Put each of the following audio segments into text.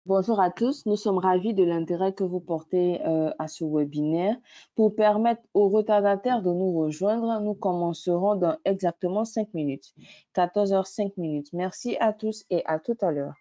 Bonjour à tous, nous sommes ravis de l'intérêt que vous portez à ce webinaire. Pour permettre aux retardataires de nous rejoindre, nous commencerons dans exactement 5 minutes, 14h 5 minutes. Merci à tous et à tout à l'heure.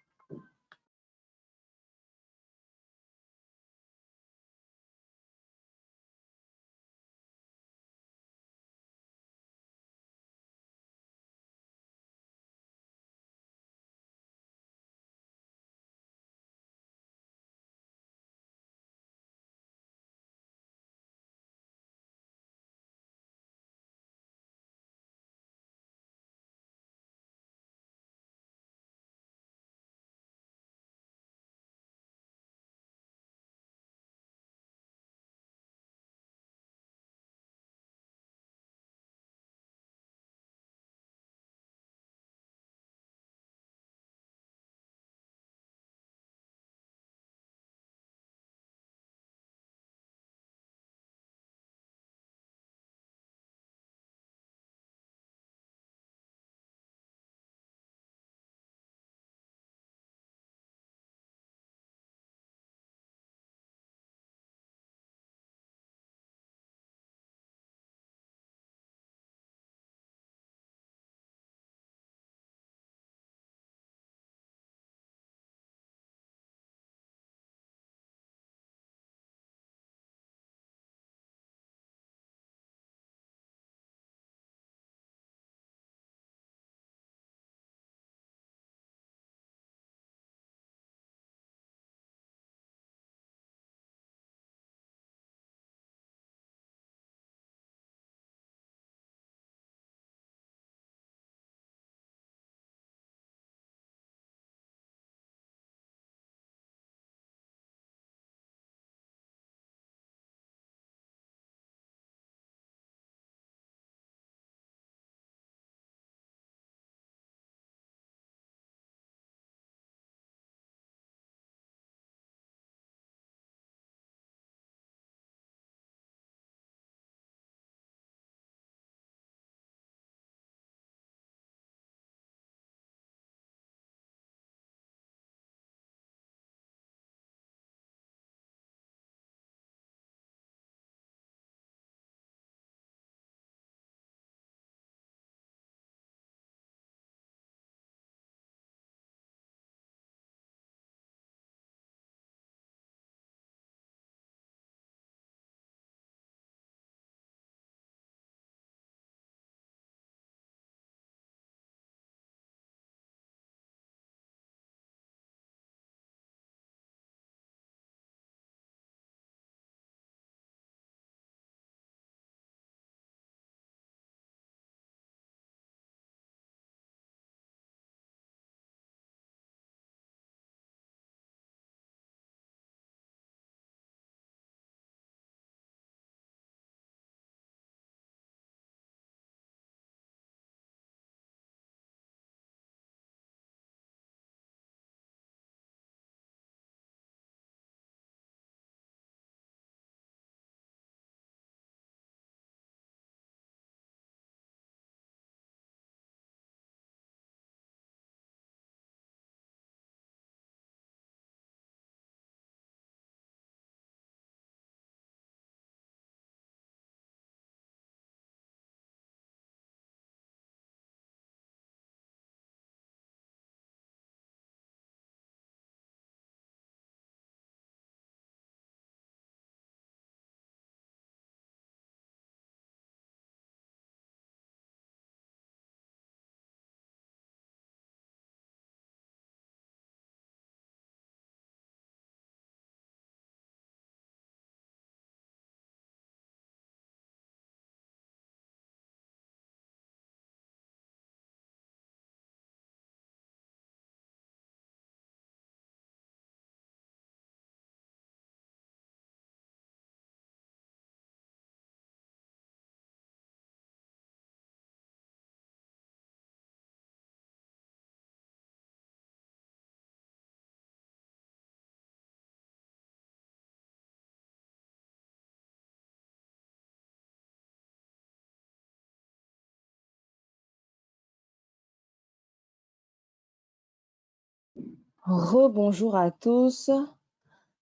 Rebonjour à tous.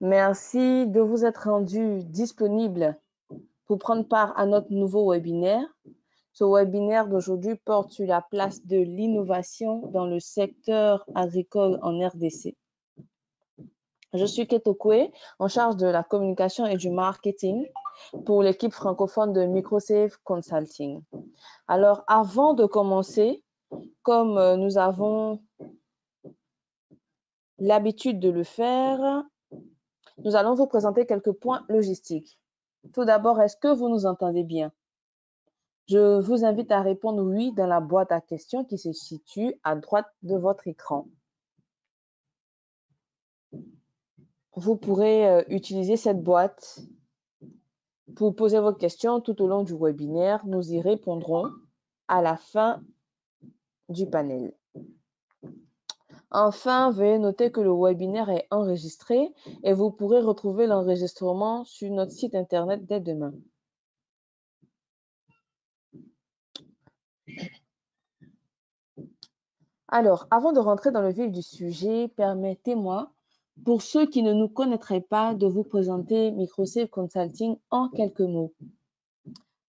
Merci de vous être rendus disponibles pour prendre part à notre nouveau webinaire. Ce webinaire d'aujourd'hui porte sur la place de l'innovation dans le secteur agricole en RDC. Je suis Keto Kwe, en charge de la communication et du marketing pour l'équipe francophone de Microsafe Consulting. Alors, avant de commencer, comme nous avons l'habitude de le faire, nous allons vous présenter quelques points logistiques. Tout d'abord, est-ce que vous nous entendez bien? Je vous invite à répondre oui dans la boîte à questions qui se situe à droite de votre écran. Vous pourrez utiliser cette boîte pour poser vos questions tout au long du webinaire. Nous y répondrons à la fin du panel. Enfin, veuillez noter que le webinaire est enregistré et vous pourrez retrouver l'enregistrement sur notre site internet dès demain. Alors, avant de rentrer dans le vif du sujet, permettez-moi, pour ceux qui ne nous connaîtraient pas, de vous présenter Microsafe Consulting en quelques mots.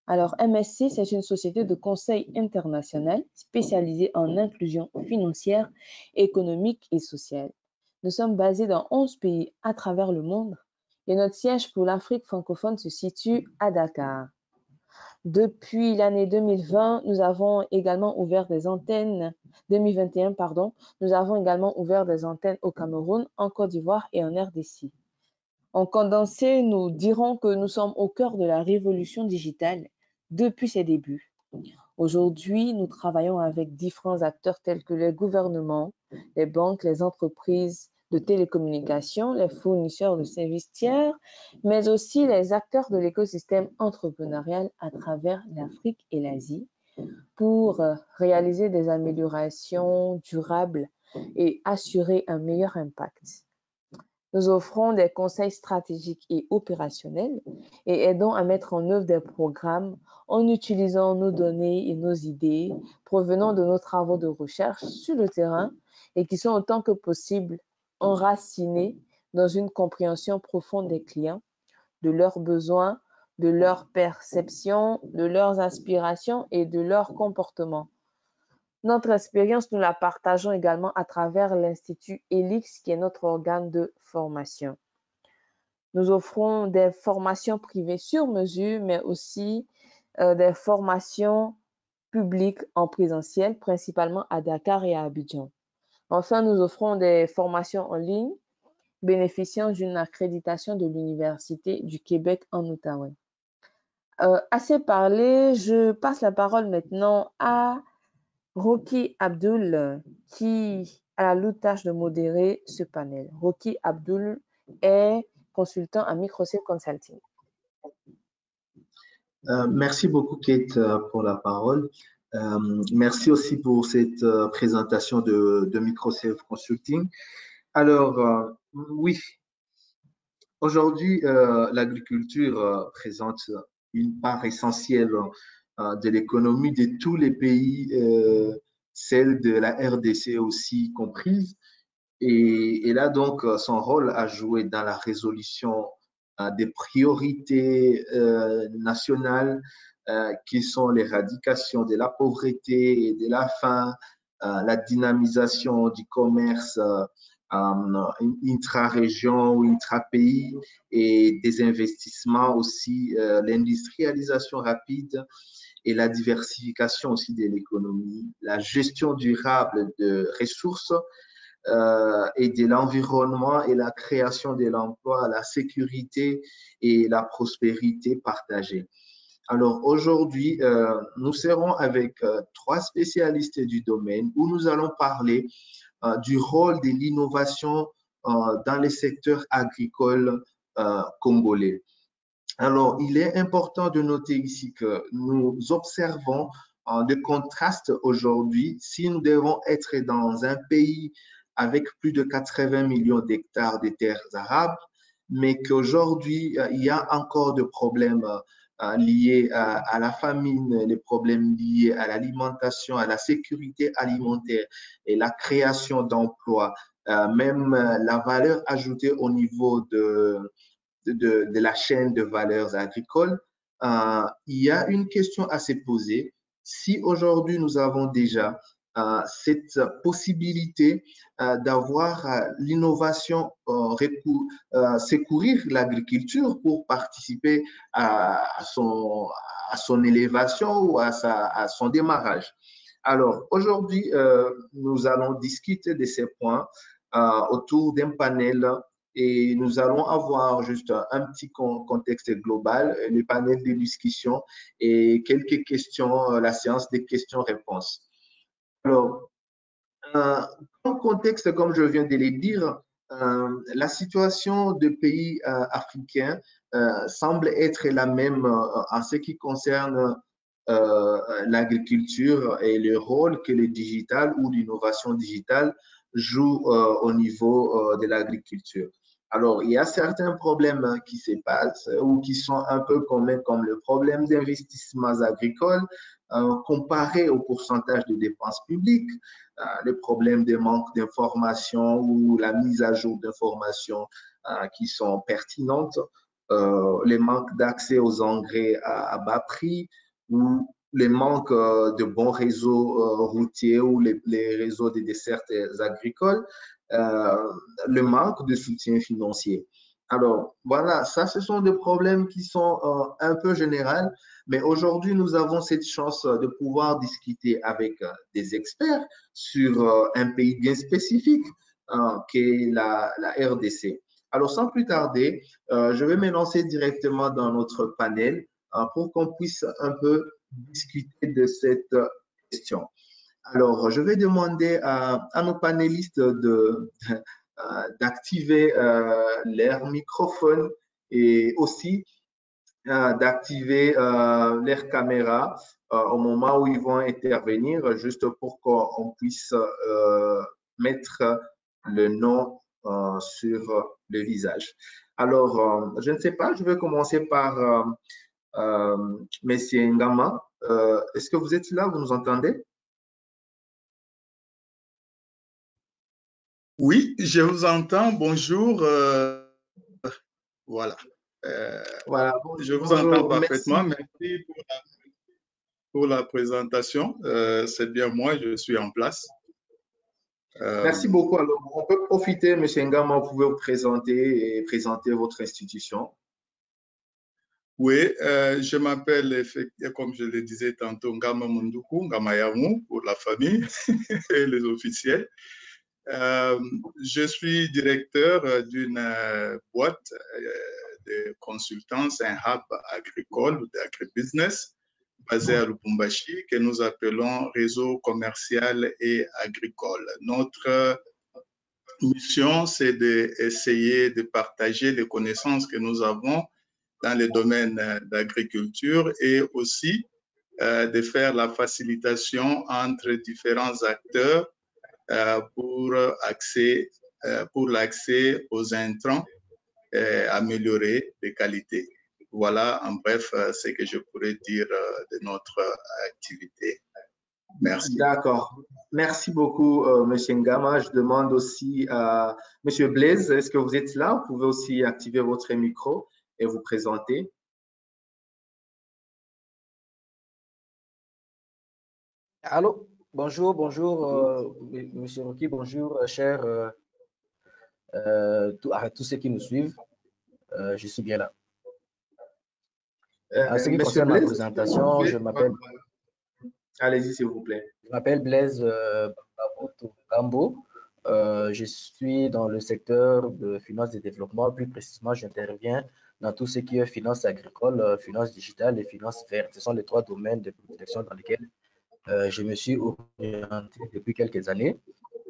Alors, MSC, c'est une société de conseil international spécialisée en inclusion financière, économique et sociale. Nous sommes basés dans 11 pays à travers le monde et notre siège pour l'Afrique francophone se situe à Dakar. Depuis l'année 2020, nous avons également ouvert des antennes, 2021, pardon, nous avons également ouvert des antennes au Cameroun, en Côte d'Ivoire et en RDC. En condensé, nous dirons que nous sommes au cœur de la révolution digitale depuis ses débuts. Aujourd'hui, nous travaillons avec différents acteurs tels que les gouvernements, les banques, les entreprises de télécommunications, les fournisseurs de services tiers, mais aussi les acteurs de l'écosystème entrepreneurial à travers l'Afrique et l'Asie pour réaliser des améliorations durables et assurer un meilleur impact. Nous offrons des conseils stratégiques et opérationnels et aidons à mettre en œuvre des programmes en utilisant nos données et nos idées provenant de nos travaux de recherche sur le terrain et qui sont autant que possible enracinés dans une compréhension profonde des clients, de leurs besoins, de leurs perceptions, de leurs aspirations et de leurs comportements. Notre expérience, nous la partageons également à travers l'Institut ELIX, qui est notre organe de formation. Nous offrons des formations privées sur mesure, mais aussi des formations publiques en présentiel, principalement à Dakar et à Abidjan. Enfin, nous offrons des formations en ligne bénéficiant d'une accréditation de l'Université du Québec en Outaouais. Assez parlé, je passe la parole maintenant à Rocky Abdul, qui a la tâche de modérer ce panel. Rocky Abdul est consultant à Microsafe Consulting. Merci beaucoup, Kate, pour la parole. Merci aussi pour cette présentation de Microsafe Consulting. Alors, oui, aujourd'hui, l'agriculture présente une part essentielle de l'économie de tous les pays, celle de la RDC aussi comprise. Et elle a donc son rôle à jouer dans la résolution des priorités nationales qui sont l'éradication de la pauvreté et de la faim, la dynamisation du commerce intra-région ou intra-pays et des investissements aussi, l'industrialisation rapide et la diversification aussi de l'économie, la gestion durable de ressources et de l'environnement et la création de l'emploi, la sécurité et la prospérité partagée. Alors aujourd'hui, nous serons avec trois spécialistes du domaine où nous allons parler du rôle de l'innovation dans les secteurs agricoles congolais. Alors, il est important de noter ici que nous observons des contrastes aujourd'hui. Si nous devons être dans un pays avec plus de 80 millions d'hectares de terres arables, mais qu'aujourd'hui, il y a encore des problèmes liés à la famine, les problèmes liés à l'alimentation, à la sécurité alimentaire et la création d'emplois, même la valeur ajoutée au niveau de la chaîne de valeurs agricoles, il y a une question à se poser. Si aujourd'hui nous avons déjà cette possibilité d'avoir l'innovation, secourir l'agriculture pour participer à son élévation ou à son démarrage. Alors, aujourd'hui, nous allons discuter de ces points autour d'un panel et nous allons avoir juste un petit contexte global, le panel de discussion et quelques questions, la séance des questions-réponses. Alors, en contexte, comme je viens de le dire, la situation des pays africains semble être la même en ce qui concerne l'agriculture et le rôle que le digital ou l'innovation digitale joue au niveau de l'agriculture. Alors, il y a certains problèmes qui se passent ou qui sont un peu communs, comme le problème d'investissements agricoles comparé au pourcentage de dépenses publiques, le problème de manque d'informations ou la mise à jour d'informations qui sont pertinentes, les manques d'accès aux engrais à bas prix ou les manques de bons réseaux routiers ou les réseaux de dessertes agricoles, le manque de soutien financier. Alors, voilà, ça, ce sont des problèmes qui sont un peu généraux, mais aujourd'hui, nous avons cette chance de pouvoir discuter avec des experts sur un pays bien spécifique qu'est la RDC. Alors, sans plus tarder, je vais me lancer directement dans notre panel pour qu'on puisse un peu discuter de cette question. Alors, je vais demander à nos panélistes d'activer leur microphone et aussi d'activer leur caméra au moment où ils vont intervenir, juste pour qu'on puisse mettre le nom sur le visage. Alors, je ne sais pas, je vais commencer par Monsieur Ngama. Est-ce que vous êtes là? Vous nous entendez? Oui, je vous entends. Bonjour. Voilà. Voilà. Je vous Bonjour, entends parfaitement. merci. Merci pour la présentation. C'est bien moi, je suis en place. Merci beaucoup. Alors, on peut profiter, M. Ngama, vous pouvez vous présenter et présenter votre institution. Oui, je m'appelle, comme je le disais tantôt, Ngama Munduku, Ngama Yamu pour la famille et les officiels. Je suis directeur d'une boîte de consultance, un hub agricole ou d'agribusiness basé à Lubumbashi que nous appelons Réseau commercial et agricole. Notre mission, c'est d'essayer de partager les connaissances que nous avons dans le domaine d'agriculture et aussi de faire la facilitation entre différents acteurs pour l'accès aux intrants améliorer les qualités. Voilà en bref ce que je pourrais dire de notre activité. Merci. D'accord. Merci beaucoup, M. Ngama. Je demande aussi à M. Blaise, est-ce que vous êtes là? Vous pouvez aussi activer votre micro et vous présenter. Allô, bonjour, Monsieur Rocky, bonjour, chers à tous ceux qui nous suivent. Je suis bien là. En ce qui concerne ma présentation, je m'appelle. Allez-y, s'il vous plaît. Je m'appelle Blaise Gambo. Je suis dans le secteur de finance et développement. Plus précisément, j'interviens dans tout ce qui est finance agricole, finance digitale et finance verte. Ce sont les trois domaines de protection dans lesquels je me suis orienté depuis quelques années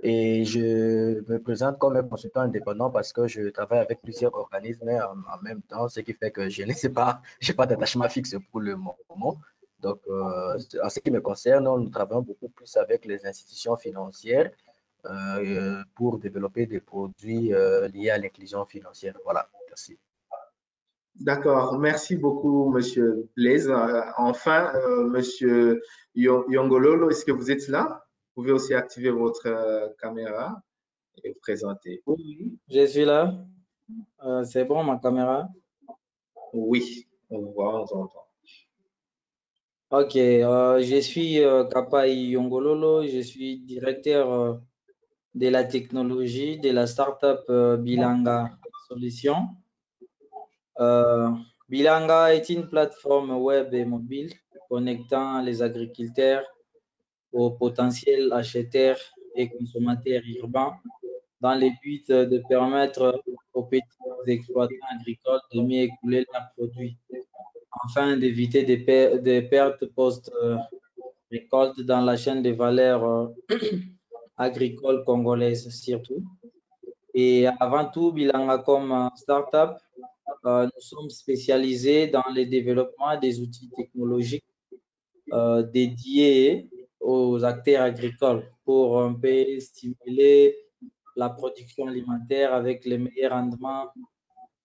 et je me présente comme un consultant indépendant parce que je travaille avec plusieurs organismes en même temps, ce qui fait que je ne sais pas, je n'ai pas d'attachement fixe pour le moment. Donc, en ce qui me concerne, nous travaillons beaucoup plus avec les institutions financières pour développer des produits liés à l'inclusion financière. Voilà, merci. D'accord, merci beaucoup, Monsieur Blaise. Enfin, Monsieur Yongololo, est-ce que vous êtes là? Vous pouvez aussi activer votre caméra et vous présenter. Oui, oui, je suis là. C'est bon, ma caméra? Oui, on vous voit, on vous entend. Ok, je suis Kapai Yongololo, je suis directeur de la technologie de la startup Bilanga Solutions. Bilanga est une plateforme web et mobile connectant les agriculteurs aux potentiels acheteurs et consommateurs urbains dans le but de permettre aux petits exploitants agricoles de mieux écouler leurs produits afin d'éviter des pertes post-récolte dans la chaîne de valeur agricole congolaise surtout. Et avant tout, Bilanga comme startup, nous sommes spécialisés dans le développement des outils technologiques dédiés aux acteurs agricoles pour un peu stimuler la production alimentaire avec les meilleurs rendements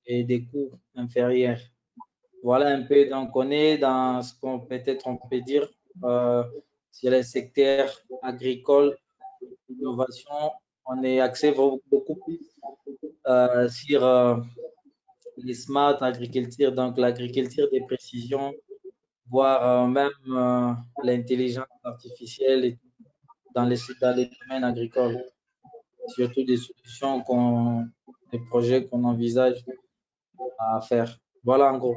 et des coûts inférieurs. Voilà un peu, donc on est dans ce qu'on peut-être on peut dire sur les secteurs agricoles, innovation, on est axé beaucoup plus sur les smart agriculture, donc l'agriculture de précision, voire même l'intelligence artificielle dans les domaines agricoles, surtout des solutions, des projets qu'on envisage à faire. Voilà en gros.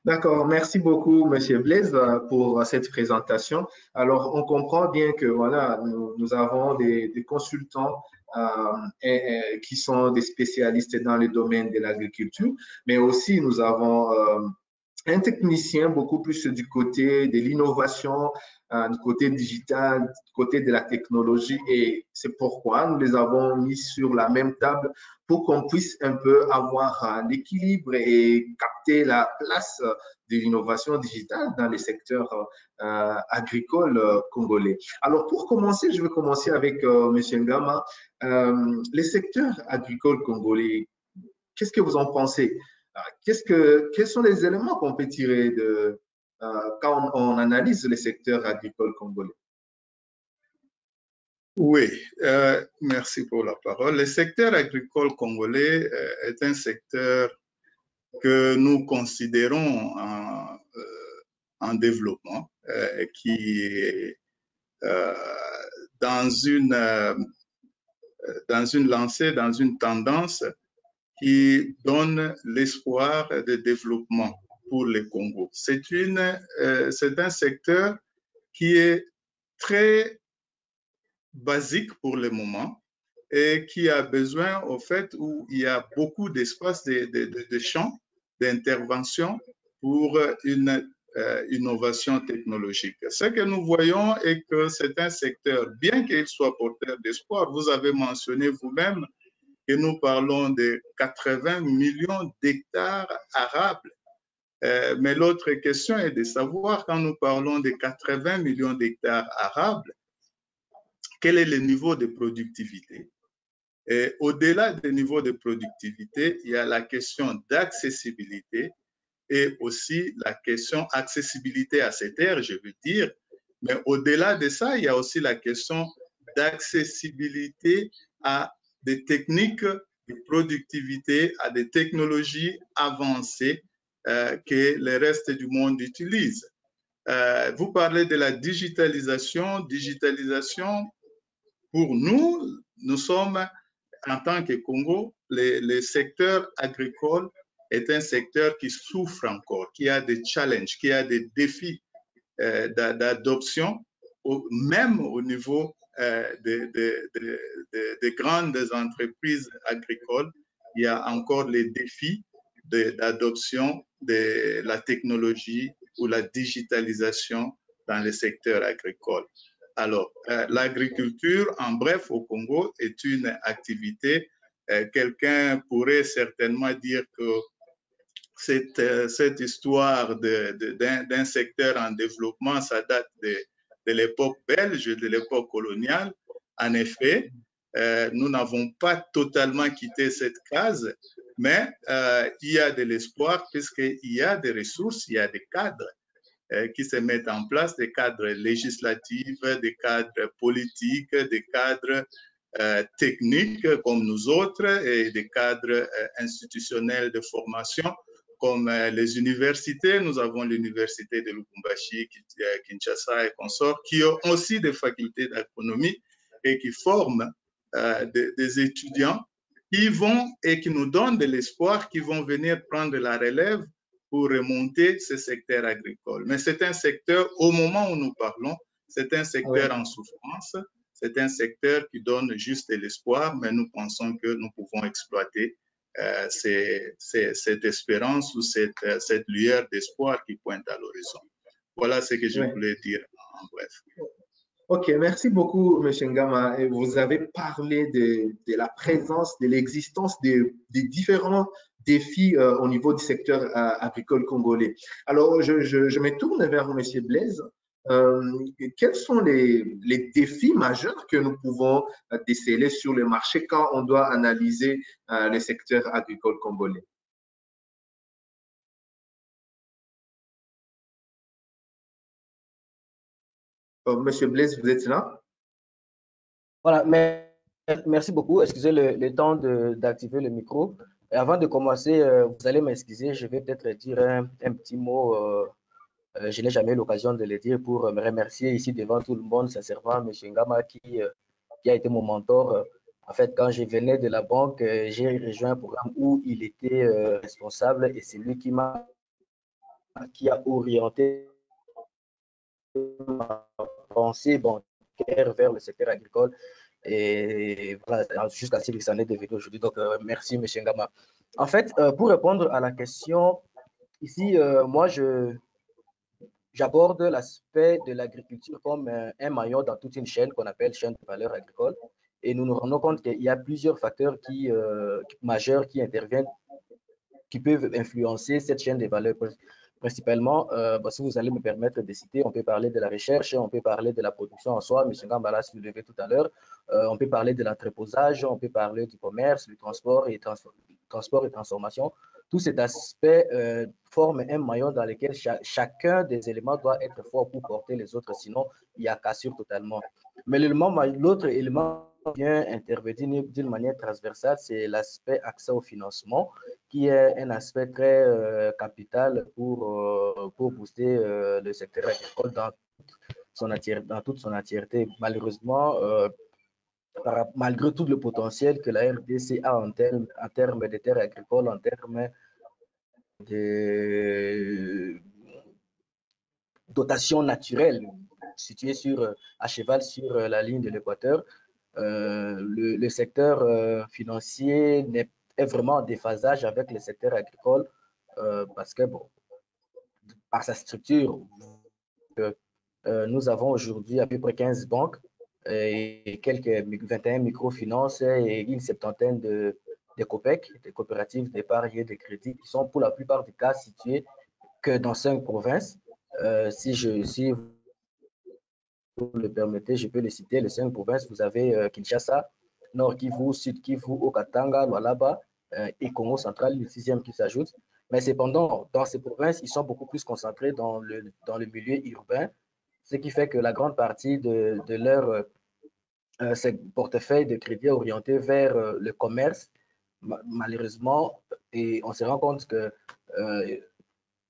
D'accord, merci beaucoup, Monsieur Blaise, pour cette présentation. Alors, on comprend bien que voilà, nous avons des consultants qui sont des spécialistes dans le domaine de l'agriculture, mais aussi nous avons un technicien beaucoup plus du côté de l'innovation, du côté digital, du côté de la technologie. Et c'est pourquoi nous les avons mis sur la même table pour qu'on puisse un peu avoir l'équilibre et capter la place de l'innovation digitale dans les secteurs agricoles congolais. Alors, pour commencer, je vais commencer avec M. Ngama. Les secteurs agricoles congolais, qu'est-ce que vous en pensez? Quels sont les éléments qu'on peut tirer quand on analyse les secteurs agricoles congolais? Oui, merci pour la parole. Le secteur agricole congolais est un secteur que nous considérons en développement, qui est dans une lancée, dans une tendance qui donne l'espoir de développement pour le Congo. C'est un secteur qui est très basique pour le moment et qui a besoin, au fait, où il y a beaucoup d'espace de champs d'intervention pour une innovation technologique. Ce que nous voyons est que c'est un secteur, bien qu'il soit porteur d'espoir, vous avez mentionné vous-même que nous parlons de 80 millions d'hectares arables. Mais l'autre question est de savoir, quand nous parlons de 80 millions d'hectares arables, quel est le niveau de productivité? Et au-delà du niveau de productivité, il y a la question d'accessibilité et aussi la question accessibilité à ces terres, je veux dire. Mais au-delà de ça, il y a aussi la question d'accessibilité à des techniques de productivité, à des technologies avancées que le reste du monde utilise. Vous parlez de la digitalisation. Digitalisation, pour nous, nous sommes, en tant que Congo, le secteur agricole est un secteur qui souffre encore, qui a des challenges, qui a des défis d'adoption, même au niveau des grandes entreprises agricoles. Il y a encore les défis d'adoption de la technologie ou la digitalisation dans le secteur agricole. Alors, l'agriculture, en bref, au Congo, est une activité. Quelqu'un pourrait certainement dire que cette histoire d'un secteur en développement, ça date de l'époque belge, de l'époque coloniale. En effet, nous n'avons pas totalement quitté cette case, Mais il y a de l'espoir puisqu'il y a des ressources, il y a des cadres qui se mettent en place, des cadres législatifs, des cadres politiques, des cadres techniques comme nous autres et des cadres institutionnels de formation comme les universités. Nous avons l'université de Lubumbashi, Kinshasa et consorts qui ont aussi des facultés d'agronomie et qui forment des étudiants qui vont et qui nous donnent de l'espoir, qui vont venir prendre la relève pour remonter ce secteur agricole. Mais c'est un secteur, au moment où nous parlons, c'est un secteur en souffrance, c'est un secteur qui donne juste de l'espoir, mais nous pensons que nous pouvons exploiter cette espérance ou cette lueur d'espoir qui pointe à l'horizon. Voilà ce que je voulais dire en bref. Ok, merci beaucoup, M. Ngama. Et vous avez parlé de la présence, de l'existence des différents défis au niveau du secteur agricole congolais. Alors, je me tourne vers M. Blaise. Quels sont les défis majeurs que nous pouvons déceler sur le marché quand on doit analyser le secteur agricole congolais? Monsieur Blaise, vous êtes là? Voilà, mais merci beaucoup. Excusez le temps d'activer le micro. Et avant de commencer, vous allez m'excuser, je vais peut-être dire un petit mot. Je n'ai jamais eu l'occasion de le dire pour me remercier ici devant tout le monde, sincèrement, M. Ngama qui a été mon mentor. En fait, quand je venais de la banque, j'ai rejoint un programme où il était responsable et c'est lui qui a orienté ma pensée bancaire vers le secteur agricole. Et voilà, jusqu'à ce qu'il s'en est devenu aujourd'hui. Donc, merci, M. Ngama. En fait, pour répondre à la question, ici, moi, j'aborde l'aspect de l'agriculture comme un maillon dans toute une chaîne qu'on appelle chaîne de valeur agricole. Et nous nous rendons compte qu'il y a plusieurs facteurs majeurs qui interviennent, qui peuvent influencer cette chaîne de valeur. Principalement, si vous allez me permettre de citer, on peut parler de la recherche, on peut parler de la production en soi, M. Ngambala s'est levé tout à l'heure, on peut parler de l'entreposage, on peut parler du commerce, du transport et transformation. Tout cet aspect forme un maillon dans lequel chacun des éléments doit être fort pour porter les autres, sinon il y a cassure totalement. Mais l'autre élément qui vient intervenir d'une manière transversale, c'est l'aspect accès au financement, qui est un aspect très capital pour booster le secteur agricole dans toute son entièreté. Malheureusement, malgré tout le potentiel que la RDC a en termes de terres agricoles, en termes de dotation naturelle située à cheval sur la ligne de l'équateur, le secteur financier est vraiment en déphasage avec le secteur agricole parce que, par sa structure, nous avons aujourd'hui à peu près 15 banques et quelques 21 microfinances et une septantaine de COPEC, des coopératives d'épargne et de crédit, qui sont pour la plupart des cas situées que dans 5 provinces. Si vous le permettez, je peux les citer, les 5 provinces. Vous avez Kinshasa, Nord Kivu, Sud Kivu, Okatanga, Lualaba et Congo central, le 6e qui s'ajoute. Mais cependant, dans ces provinces, ils sont beaucoup plus concentrés dans le milieu urbain, ce qui fait que la grande partie de leur portefeuille de crédit orienté vers le commerce, malheureusement, et on se rend compte que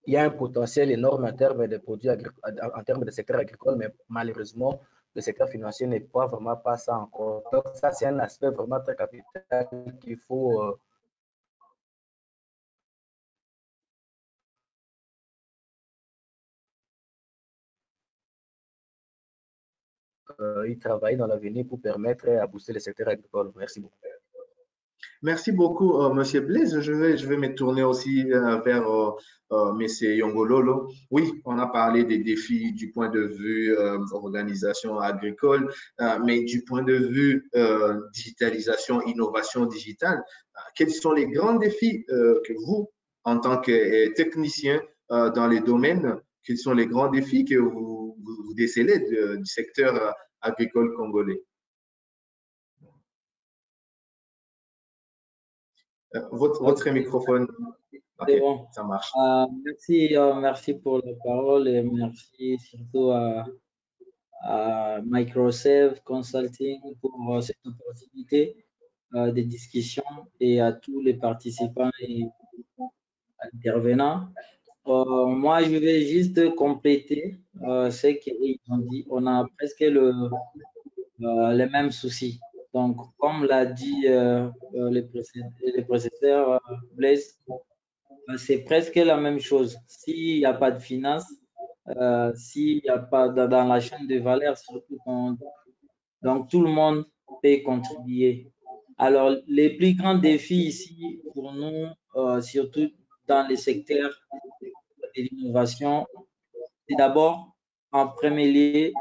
il y a un potentiel énorme en termes de produits en termes de secteur agricole, mais malheureusement, le secteur financier n'est pas vraiment pas ça encore. Donc, ça, c'est un aspect vraiment très capital qu'il faut y travailler dans l'avenir pour permettre à booster le secteur agricole. Merci beaucoup. Merci beaucoup, Monsieur Blaise. Je vais me tourner aussi vers Monsieur Yongololo. Oui, on a parlé des défis du point de vue organisation agricole, mais du point de vue digitalisation, innovation digitale, quels sont les grands défis que vous, en tant que technicien dans les domaines, quels sont les grands défis que vous décelez du secteur agricole congolais? Votre microphone. Ok, C'est bon. ça marche. Merci pour la parole et merci surtout à Microsoft Consulting pour cette opportunité de discussion et à tous les participants et intervenants. Moi, je vais juste compléter ce qu'ils ont dit. On a presque les mêmes soucis. Donc, comme l'a dit le précédent Blaise, c'est presque la même chose. S'il n'y a pas de finance, s'il n'y a pas dans la chaîne de valeur, surtout donc tout le monde peut contribuer. Alors, les plus grands défis ici pour nous, surtout dans les secteurs de l'innovation, c'est d'abord, en premier lieu,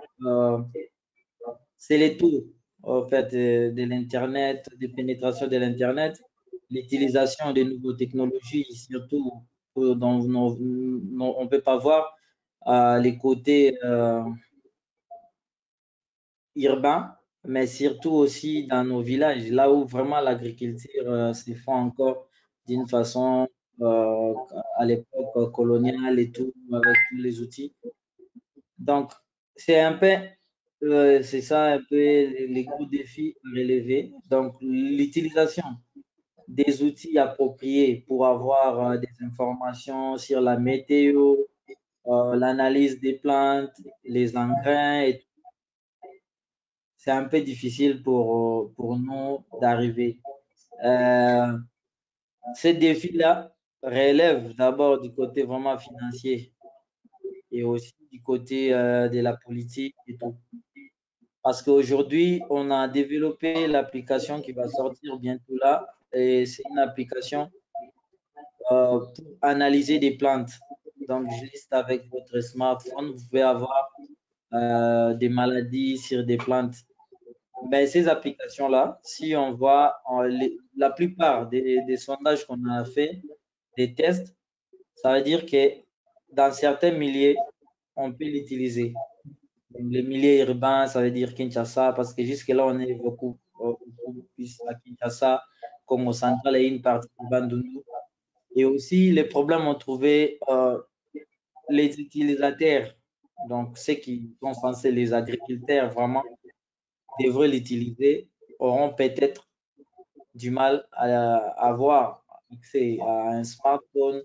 c'est les taux en fait, de l'Internet, de pénétration de l'Internet, l'utilisation de nouvelles technologies, surtout dont on ne peut pas voir les côtés urbains, mais surtout aussi dans nos villages, là où vraiment l'agriculture se fait encore d'une façon à l'époque coloniale et tout, avec tous les outils. Donc, c'est un peu, c'est ça un peu les gros défis à relever. Donc, l'utilisation des outils appropriés pour avoir des informations sur la météo, l'analyse des plantes, les engrais, et tout. C'est un peu difficile pour nous d'arriver. Ces défis-là relèvent d'abord du côté vraiment financier et aussi du côté de la politique et tout. Parce qu'aujourd'hui, on a développé l'application qui va sortir bientôt là. Et c'est une application pour analyser des plantes. Donc, juste avec votre smartphone, vous pouvez avoir des maladies sur des plantes. Ben, ces applications-là, si on voit la plupart des sondages qu'on a fait, des tests, ça veut dire que dans certains milieux, on peut l'utiliser. Les milieux urbains, ça veut dire Kinshasa, parce que jusque-là, on est beaucoup plus à Kinshasa, comme au central et une partie de Bandundu. Et aussi, les problèmes ont trouvé les utilisateurs, donc ceux qui sont censés, les agriculteurs, vraiment, devraient l'utiliser, auront peut-être du mal à avoir accès à un smartphone,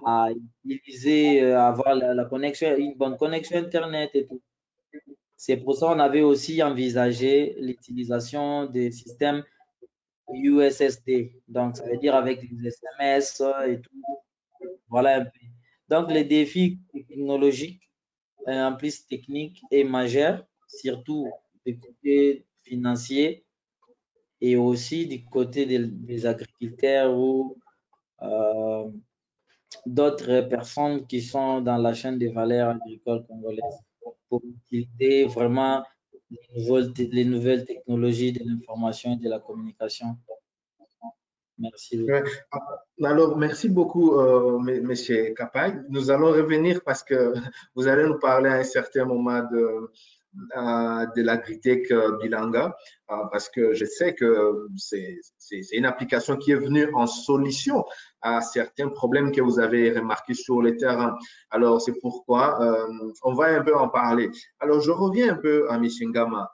à utiliser, avoir la connexion, une bonne connexion Internet et tout. C'est pour ça qu'on avait aussi envisagé l'utilisation des systèmes USSD. Donc, ça veut dire avec les SMS et tout. Voilà un peu. Donc, les défis technologiques, en plus techniques, est majeur, surtout du côté financier et aussi du côté des agriculteurs ou d'autres personnes qui sont dans la chaîne des valeurs agricoles congolaises pour utiliser vraiment les nouvelles technologies de l'information et de la communication. Merci. Ouais. Alors, merci beaucoup, M. Kapai. Nous allons revenir parce que vous allez nous parler à un certain moment de l'agritech Bilanga, parce que je sais que c'est une application qui est venue en solution à certains problèmes que vous avez remarqués sur le terrain. Alors, c'est pourquoi on va un peu en parler. Alors, je reviens un peu à M. Ngama.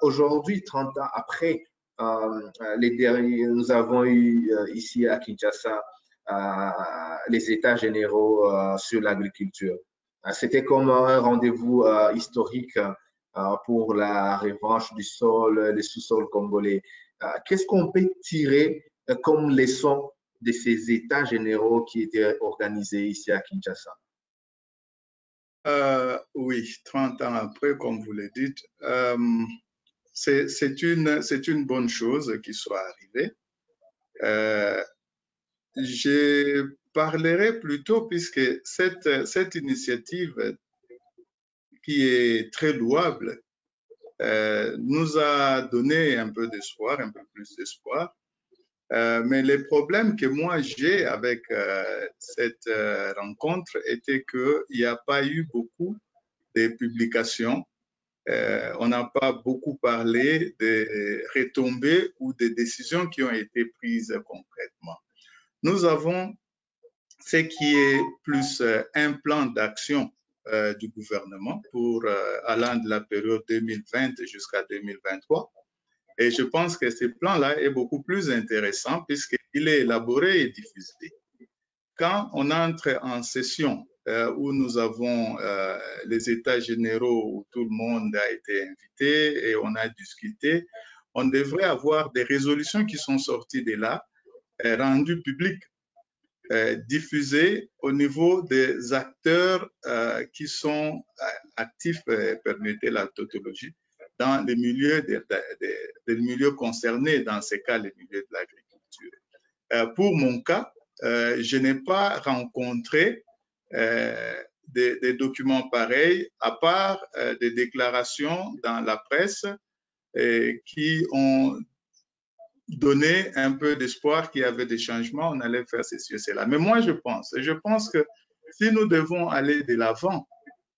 Aujourd'hui, 30 ans après, nous avons eu ici à Kinshasa les États généraux sur l'agriculture. C'était comme un rendez-vous historique pour la revanche du sol, des sous-sols congolais. Qu'est-ce qu'on peut tirer comme leçon de ces États généraux qui étaient organisés ici à Kinshasa? Oui, 30 ans après, comme vous le dites, c'est une bonne chose qui soit arrivée. Je parlerai plutôt puisque cette initiative qui est très louable nous a donné un peu d'espoir, un peu plus d'espoir. Mais les problèmes que moi j'ai avec cette rencontre était qu'il n'y a pas eu beaucoup de publications on n'a pas beaucoup parlé des retombées ou des décisions qui ont été prises concrètement. Nous avons ce qui est plus un plan d'action du gouvernement pour allant de la période 2020 jusqu'à 2023. Et je pense que ce plan-là est beaucoup plus intéressant puisqu'il est élaboré et diffusé. Quand on entre en session où nous avons les états généraux où tout le monde a été invité et on a discuté, on devrait avoir des résolutions qui sont sorties de là, rendues publiques, diffusées au niveau des acteurs qui sont actifs, permettez la tautologie, dans les milieux, des milieux concernés, dans ces cas, les milieux de l'agriculture. Pour mon cas, je n'ai pas rencontré des documents pareils, à part des déclarations dans la presse qui ont donné un peu d'espoir qu'il y avait des changements, on allait faire ceci et cela. Mais moi, je pense que si nous devons aller de l'avant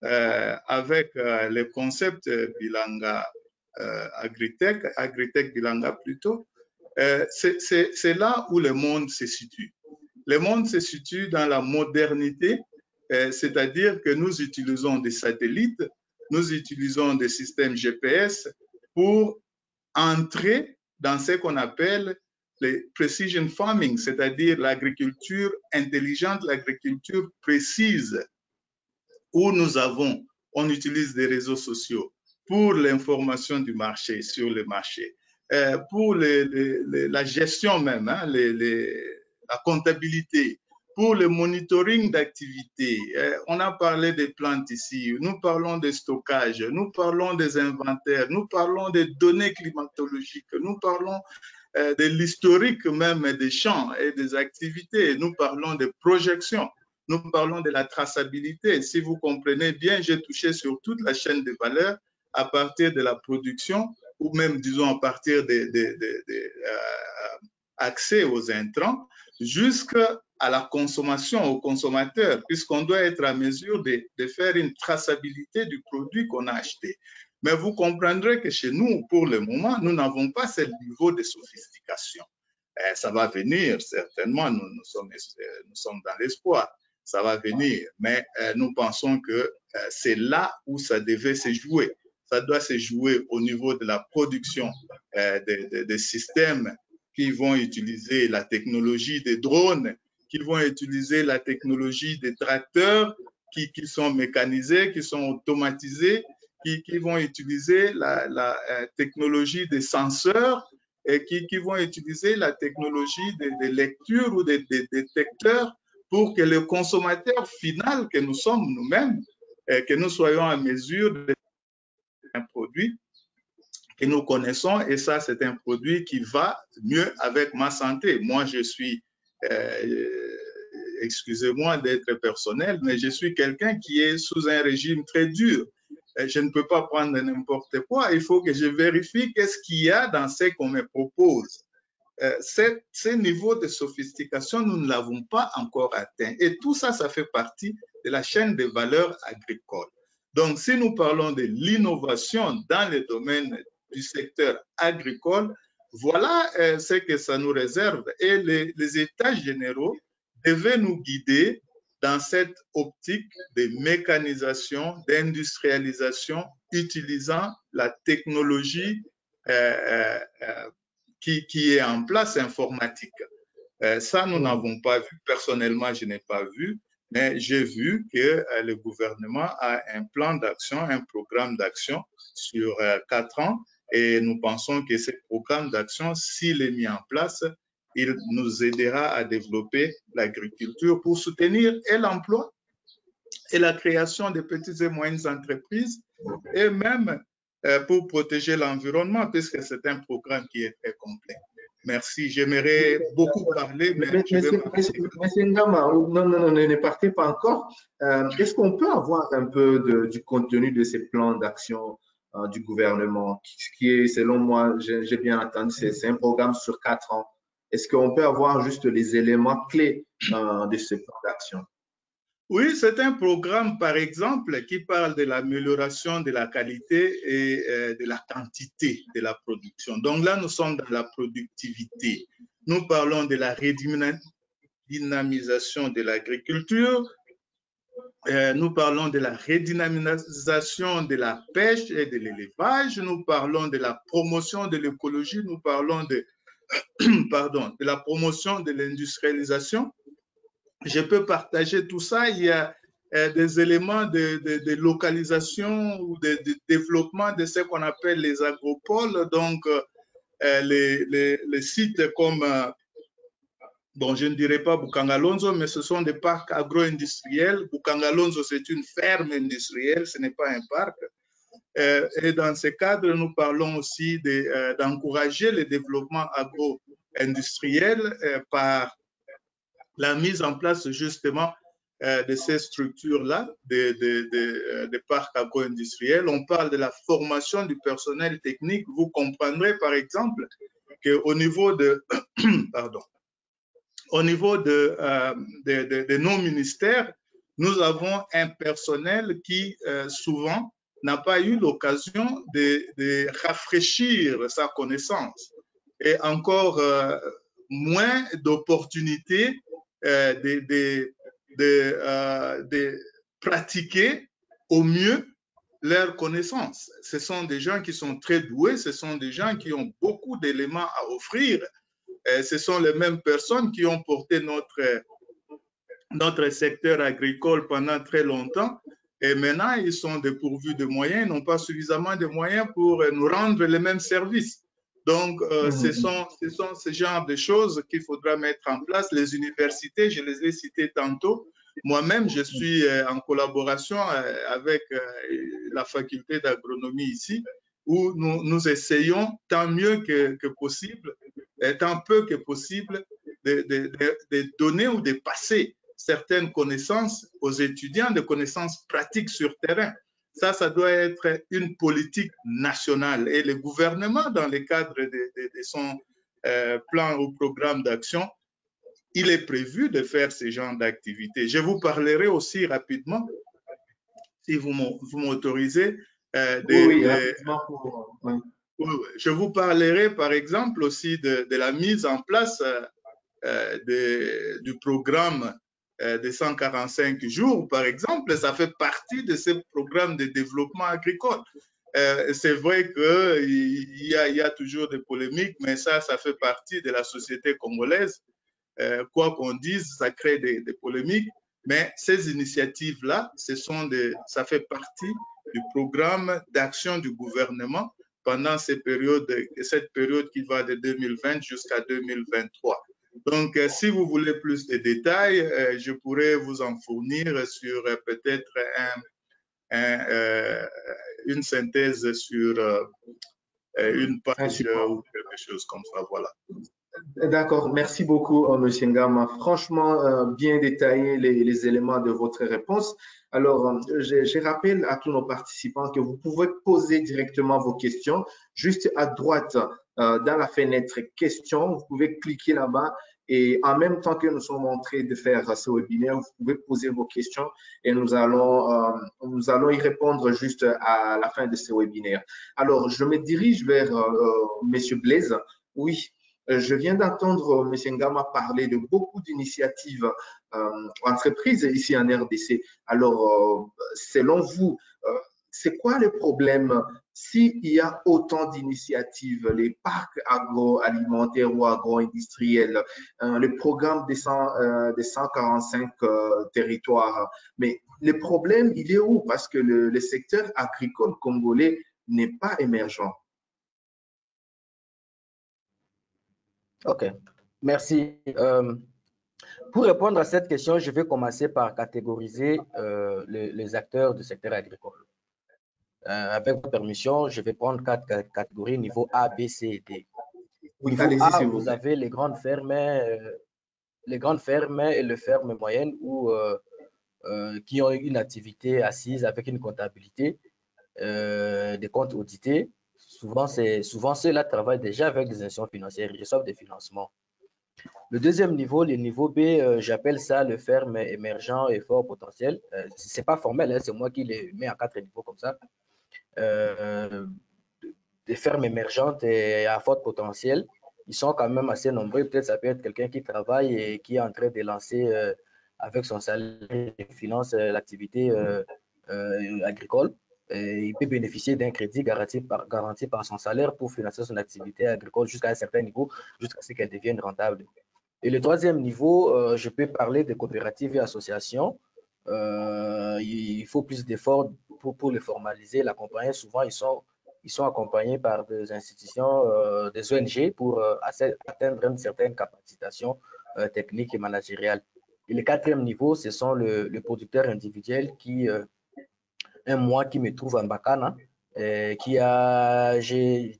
avec les concepts Bilanga Agritech Bilanga plutôt, c'est là où le monde se situe. Le monde se situe dans la modernité, c'est-à-dire que nous utilisons des satellites, nous utilisons des systèmes GPS pour entrer dans ce qu'on appelle le precision farming, c'est-à-dire l'agriculture intelligente, l'agriculture précise, où on utilise des réseaux sociaux pour l'information du marché, sur le marché, pour la gestion même, hein, la comptabilité, pour le monitoring d'activité. On a parlé des plantes ici, nous parlons de stockage, nous parlons des inventaires, nous parlons des données climatologiques, nous parlons de l'historique même des champs et des activités, nous parlons des projections, nous parlons de la traçabilité. Si vous comprenez bien, j'ai touché sur toute la chaîne de valeur à partir de la production ou même, disons, à partir accès aux intrants jusqu'à la consommation, au consommateur, puisqu'on doit être à mesure de faire une traçabilité du produit qu'on a acheté. Mais vous comprendrez que chez nous, pour le moment, nous n'avons pas ce niveau de sophistication. Ça va venir, certainement, nous sommes dans l'espoir, ça va venir, mais nous pensons que c'est là où ça devait se jouer. Ça doit se jouer au niveau de la production des systèmes qui vont utiliser la technologie des drones, qui vont utiliser la technologie des tracteurs qui sont mécanisés, qui sont automatisés, qui vont utiliser la technologie des senseurs et qui vont utiliser la technologie de lecture ou des détecteurs pour que le consommateur final que nous sommes nous-mêmes, que nous soyons en mesure de un produit que nous connaissons et ça, c'est un produit qui va mieux avec ma santé. Moi, je suis, excusez-moi d'être personnel, mais je suis quelqu'un qui est sous un régime très dur. Je ne peux pas prendre n'importe quoi. Il faut que je vérifie qu'est-ce qu'il y a dans ce qu'on me propose. Ce niveau de sophistication, nous ne l'avons pas encore atteint. Et tout ça, ça fait partie de la chaîne de valeur agricole. Donc, si nous parlons de l'innovation dans le domaine du secteur agricole, voilà ce que ça nous réserve. Et les États généraux devaient nous guider dans cette optique de mécanisation, d'industrialisation, utilisant la technologie qui est en place informatique. Ça, nous n'avons pas vu. Personnellement, je n'ai pas vu. Mais j'ai vu que le gouvernement a un plan d'action, un programme d'action sur 4 ans et nous pensons que ce programme d'action, s'il est mis en place, il nous aidera à développer l'agriculture pour soutenir et l'emploi et la création de petites et moyennes entreprises et même pour protéger l'environnement puisque c'est un programme qui est très complet. Merci. J'aimerais beaucoup parler, mais Monsieur Ngama, non, ne partez pas encore. Est-ce qu'on peut avoir un peu du contenu de ces plans d'action du gouvernement, qui est, selon moi, j'ai bien entendu, c'est un programme sur 4 ans. Est-ce qu'on peut avoir juste les éléments clés de ce plan d'action? Oui, c'est un programme, par exemple, qui parle de l'amélioration de la qualité et de la quantité de la production. Donc là, nous sommes dans la productivité. Nous parlons de la redynamisation de l'agriculture. Nous parlons de la redynamisation de la pêche et de l'élevage. Nous parlons de la promotion de l'écologie. Nous parlons de, pardon, de la promotion de l'industrialisation. Je peux partager tout ça. Il y a des éléments de localisation ou de développement de ce qu'on appelle les agropoles. Donc, les sites comme, bon, je ne dirais pas Bukangalonzo, mais ce sont des parcs agro-industriels. Bukangalonzo, c'est une ferme industrielle, ce n'est pas un parc. Et dans ce cadre, nous parlons aussi d'encourager le développement agro-industriel par la mise en place justement de ces structures-là, des parcs agro-industriels. On parle de la formation du personnel technique. Vous comprendrez par exemple qu'au niveau de, pardon, au niveau de nos ministères, nous avons un personnel qui souvent n'a pas eu l'occasion de rafraîchir sa connaissance et encore moins d'opportunités de pratiquer au mieux leurs connaissances. Ce sont des gens qui sont très doués, ce sont des gens qui ont beaucoup d'éléments à offrir. Ce sont les mêmes personnes qui ont porté notre secteur agricole pendant très longtemps. Et maintenant, ils sont dépourvus de moyens, ils n'ont pas suffisamment de moyens pour nous rendre les mêmes services. Donc, ce sont ce genre de choses qu'il faudra mettre en place. Les universités, je les ai citées tantôt. Moi-même, je suis en collaboration avec la faculté d'agronomie ici, où nous essayons tant mieux que possible, tant peu que possible, de donner ou de passer certaines connaissances aux étudiants, des connaissances pratiques sur terrain. Ça doit être une politique nationale. Et le gouvernement, dans le cadre de son plan ou programme d'action, il est prévu de faire ce genre d'activités. Je vous parlerai aussi rapidement, si vous m'autorisez, je vous parlerai par exemple aussi de la mise en place du programme de 145 jours, par exemple. Ça fait partie de ce programme de développement agricole. C'est vrai qu'il y a toujours des polémiques, mais ça fait partie de la société congolaise. Quoi qu'on dise, ça crée des polémiques, mais ces initiatives-là, ça fait partie du programme d'action du gouvernement pendant cette période qui va de 2020 jusqu'à 2023. Donc, si vous voulez plus de détails, je pourrais vous en fournir sur peut-être une synthèse sur une page ou quelque chose comme ça. Voilà. D'accord, merci beaucoup, M. Ngama. Franchement, bien détaillé les éléments de votre réponse. Alors, je rappelle à tous nos participants que vous pouvez poser directement vos questions juste à droite dans la fenêtre questions. Vous pouvez cliquer là-bas et en même temps que nous sommes en train de faire ce webinaire, vous pouvez poser vos questions et nous allons y répondre juste à la fin de ce webinaire. Alors, je me dirige vers M. Blaise. Oui. Je viens d'entendre M. Ngama parler de beaucoup d'initiatives entreprises ici en RDC. Alors, selon vous, c'est quoi le problème s'il y a autant d'initiatives, les parcs agroalimentaires ou agro-industriels, le programme des 145 territoires, mais le problème, il est où? Parce que le secteur agricole congolais n'est pas émergent. Ok, merci. Pour répondre à cette question, je vais commencer par catégoriser les acteurs du secteur agricole. Avec votre permission, je vais prendre 4 catégories niveau A, B, C et D. Niveau A, vous avez les grandes fermes et les fermes moyennes qui ont une activité assise avec une comptabilité, des comptes audités. Souvent ceux-là travaillent déjà avec des institutions financières, ils reçoivent des financements. Le deuxième niveau, le niveau B, j'appelle ça le ferme émergent et fort potentiel. C'est pas formel, hein, c'est moi qui les mets à 4 niveaux comme ça. Des fermes émergentes et à fort potentiel, ils sont quand même assez nombreux. Peut-être ça peut être quelqu'un qui travaille et qui est en train de lancer avec son salaire et finance l'activité agricole. Il peut bénéficier d'un crédit garanti par son salaire pour financer son activité agricole jusqu'à un certain niveau, jusqu'à ce qu'elle devienne rentable. Et le troisième niveau, je peux parler de coopératives et associations. Il faut plus d'efforts pour les formaliser, l'accompagner. Souvent, ils sont accompagnés par des institutions, des ONG pour atteindre une certaine capacitation technique et managériale. Et le quatrième niveau, ce sont le producteur individuel qui, moi qui me trouve en Bacana, j'ai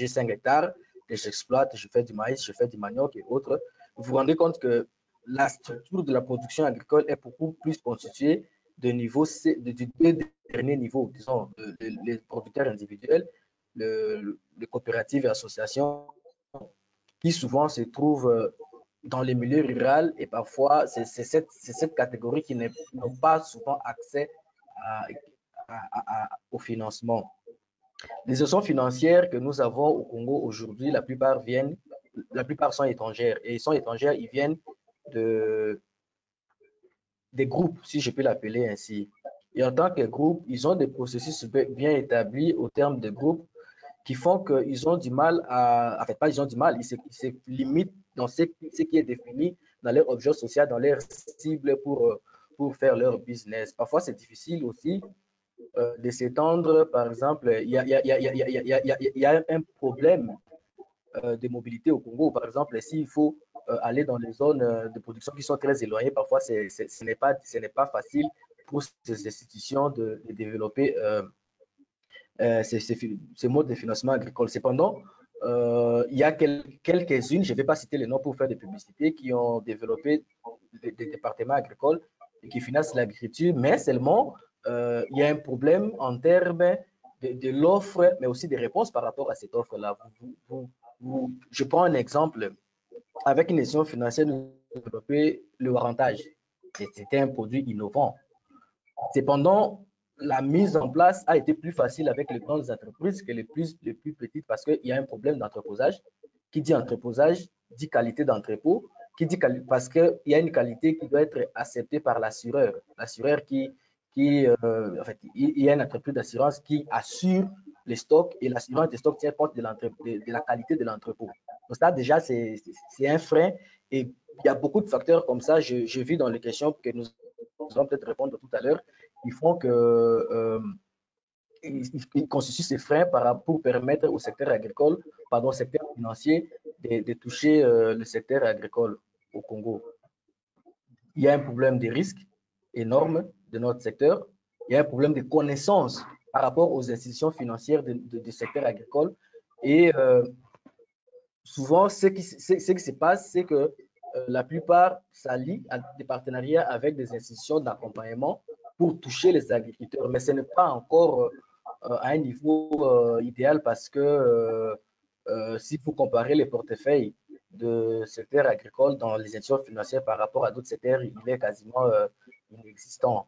5 hectares que j'exploite, je fais du maïs, je fais du manioc et autres. Vous vous rendez compte que la structure de la production agricole est beaucoup plus constituée du deux derniers niveaux, disons, les producteurs individuels, les coopératives et associations, qui souvent se trouvent dans les milieux ruraux et parfois c'est cette catégorie qui n'ont pas souvent accès au financement. Les institutions financières que nous avons au Congo aujourd'hui, la plupart sont étrangères. Et sont étrangères, ils viennent des groupes, si je peux l'appeler ainsi. Et en tant que groupe, ils ont des processus bien établis au terme de groupes qui font qu'ils ont du mal en fait, pas ils ont du mal, ils se limitent dans ce qui est défini dans leur objet social, dans leur cible pour faire leur business. Parfois, c'est difficile aussi de s'étendre. Par exemple, il y a un problème de mobilité au Congo. Par exemple, s'il faut aller dans les zones de production qui sont très éloignées, parfois, ce n'est pas facile pour ces institutions de développer ces modes de financement agricole. Cependant, il y a quelques-unes, je ne vais pas citer les noms pour faire des publicités, qui ont développé des départements agricoles et qui financent l'agriculture, mais seulement il y a un problème en termes de l'offre, mais aussi des réponses par rapport à cette offre-là. Je prends un exemple. Avec une institution financière, nous avons développé le warrantage. C'était un produit innovant. Cependant, la mise en place a été plus facile avec les grandes entreprises que les plus petites parce qu'il y a un problème d'entreposage. Qui dit entreposage dit qualité d'entrepôt, parce qu'il y a une qualité qui doit être acceptée par l'assureur. L'assureur en fait, il y a une entreprise d'assurance qui assure les stocks et l'assurance des stocks tient compte de la qualité de l'entrepôt. Donc ça, déjà, c'est un frein et il y a beaucoup de facteurs comme ça. Je vis dans les questions que nous allons peut-être répondre tout à l'heure. Ils font que ils constituent ces freins pour permettre au secteur agricole, au secteur financier, de toucher le secteur agricole au Congo. Il y a un problème de risque énorme de notre secteur. Il y a un problème de connaissance par rapport aux institutions financières du secteur agricole. Et souvent, ce qui se passe, c'est que la plupart s'allient à des partenariats avec des institutions d'accompagnement pour toucher les agriculteurs. Mais ce n'est pas encore à un niveau idéal parce que si vous comparez les portefeuilles de secteur agricole dans les institutions financières par rapport à d'autres secteurs, il est quasiment inexistant.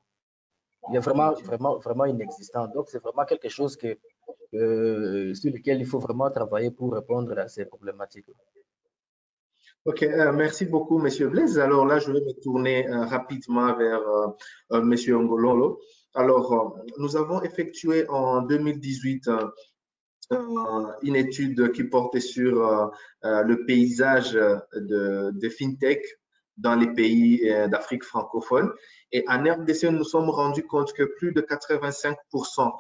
Il est vraiment inexistant. Donc, c'est vraiment quelque chose sur lequel il faut vraiment travailler pour répondre à ces problématiques. Ok, merci beaucoup, Monsieur Blaise. Alors là, je vais me tourner rapidement vers Monsieur Ngololo. Alors, nous avons effectué en 2018 une étude qui portait sur le paysage de FinTech dans les pays d'Afrique francophone. Et en RDC, nous nous sommes rendus compte que plus de 85%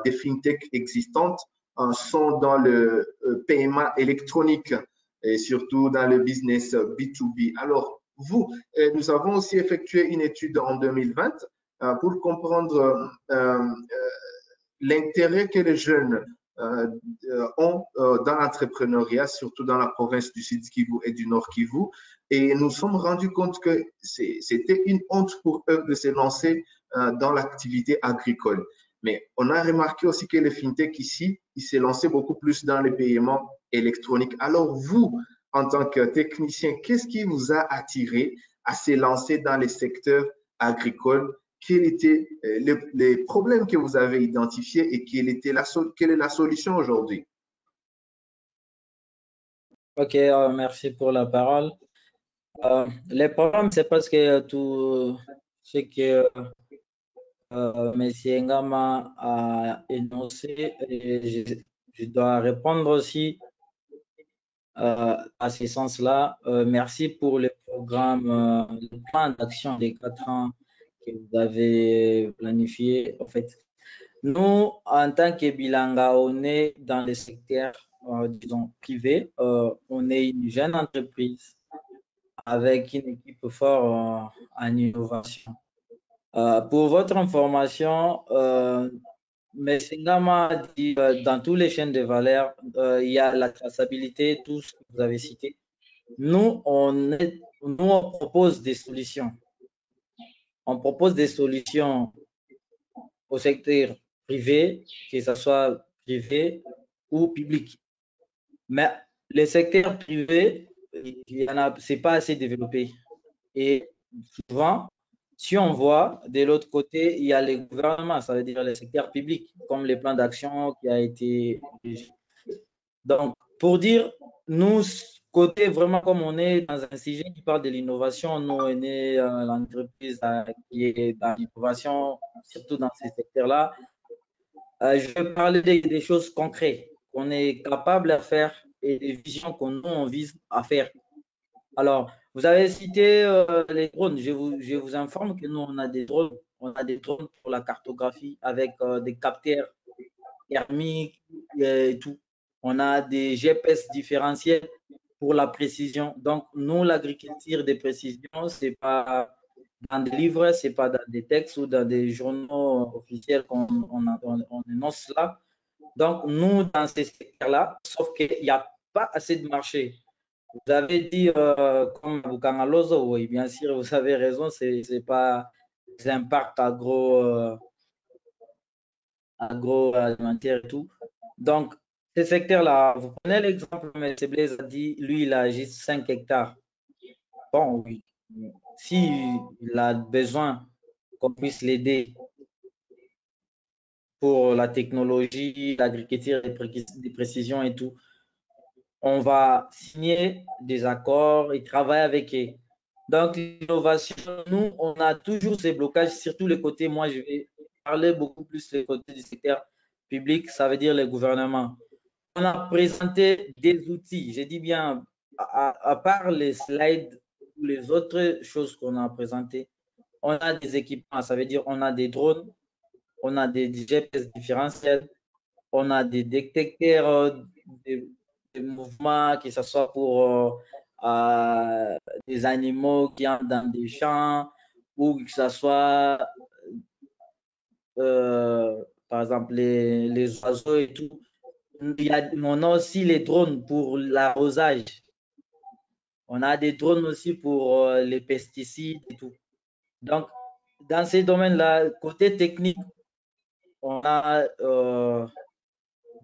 des FinTech existantes sont dans le paiement électronique et surtout dans le business B2B. Alors, nous avons aussi effectué une étude en 2020 pour comprendre l'intérêt que les jeunes ont dans l'entrepreneuriat, surtout dans la province du Sud Kivu et du Nord Kivu. Et nous nous sommes rendus compte que c'était une honte pour eux de se lancer dans l'activité agricole. Mais on a remarqué aussi que les FinTech ici, ils s'est lancé beaucoup plus dans les paiements électroniques. Alors vous, en tant que technicien, qu'est-ce qui vous a attiré à se lancer dans les secteurs agricoles? Quels étaient les problèmes que vous avez identifiés et quelle est la solution aujourd'hui? Ok, merci pour la parole. Les problèmes, c'est parce que tout ce que M. Ngama a énoncé, et je dois répondre aussi à ce sens-là. Merci pour le programme, le plan d'action des 4 ans que vous avez planifié. En fait, nous, en tant que Bilanga, on est dans le secteur, disons, privé. On est une jeune entreprise avec une équipe forte en innovation. Pour votre information, M. Ngama a dit dans toutes les chaînes de valeur, il y a la traçabilité, tout ce que vous avez cité. Nous, on propose des solutions. On propose des solutions au secteur privé, que ce soit privé ou public. Mais le secteur privé, c'est pas assez développé. Et souvent, si on voit de l'autre côté, il y a les gouvernements, ça veut dire le secteur public, comme les plans d'action qui a été. Donc, pour dire, nous, côté vraiment comme on est dans un sujet qui parle de l'innovation, nous, on est l'entreprise qui est dans l'innovation, surtout dans ces secteurs-là. Je vais parler des choses concrètes qu'on est capable de faire et des visions qu'on on vise à faire. Alors, vous avez cité les drones. Je vous informe que nous, on a des drones. On a des drones pour la cartographie avec des capteurs thermiques et tout. On a des GPS différentiels pour la précision. Donc, nous, l'agriculture de précision, c'est pas dans des livres, c'est pas dans des textes ou dans des journaux officiels qu'on énonce là. Donc, nous, dans ces secteurs-là, sauf qu'il n'y a pas assez de marché. Vous avez dit, comme Bukangalozo, oui, bien sûr, vous avez raison, c'est pas des impacts agroalimentaires et tout. Donc, ces secteurs-là, vous prenez l'exemple, M. Blaise a dit, lui, il a juste 5 hectares. Bon, oui, s'il a besoin qu'on puisse l'aider pour la technologie, l'agriculture de précision et tout, on va signer des accords et travailler avec eux. Donc, l'innovation, nous, on a toujours ces blocages, surtout le côté, moi, je vais parler beaucoup plus du côté du secteur public, ça veut dire le gouvernement. On a présenté des outils, je dis bien, à part les slides ou les autres choses qu'on a présentées, on a des équipements, ça veut dire on a des drones, on a des GPS différentiels, on a des détecteurs des mouvements, que ce soit pour des animaux qui entrent dans des champs ou que ce soit, par exemple, les oiseaux et tout. On a aussi les drones pour l'arrosage. On a des drones aussi pour les pesticides et tout. Donc, dans ces domaines-là, côté technique, on a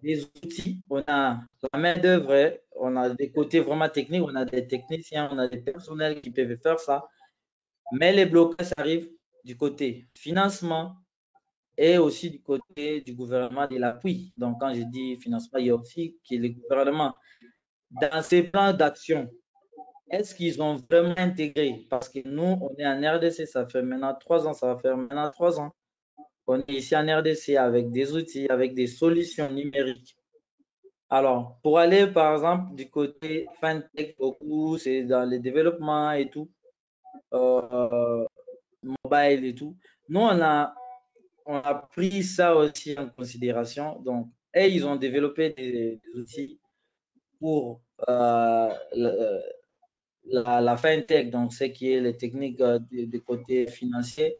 des outils, on a la main-d'œuvre, on a des côtés vraiment techniques, on a des techniciens, on a des personnels qui peuvent faire ça. Mais les blocages arrivent du côté financement et aussi du côté du gouvernement de l'appui. Donc, quand je dis financement, il y a aussi que le gouvernement, dans ses plans d'action, est-ce qu'ils ont vraiment intégré? Parce que nous, on est en RDC, ça fait maintenant 3 ans, ça va faire maintenant 3 ans. On est ici en RDC avec des outils, avec des solutions numériques. Alors, pour aller, par exemple, du côté FinTech, beaucoup, c'est dans le développement et tout, mobile et tout. Nous, on a pris ça aussi en considération. Donc, et ils ont développé des outils pour la FinTech, donc ce qui est les techniques de côté financier.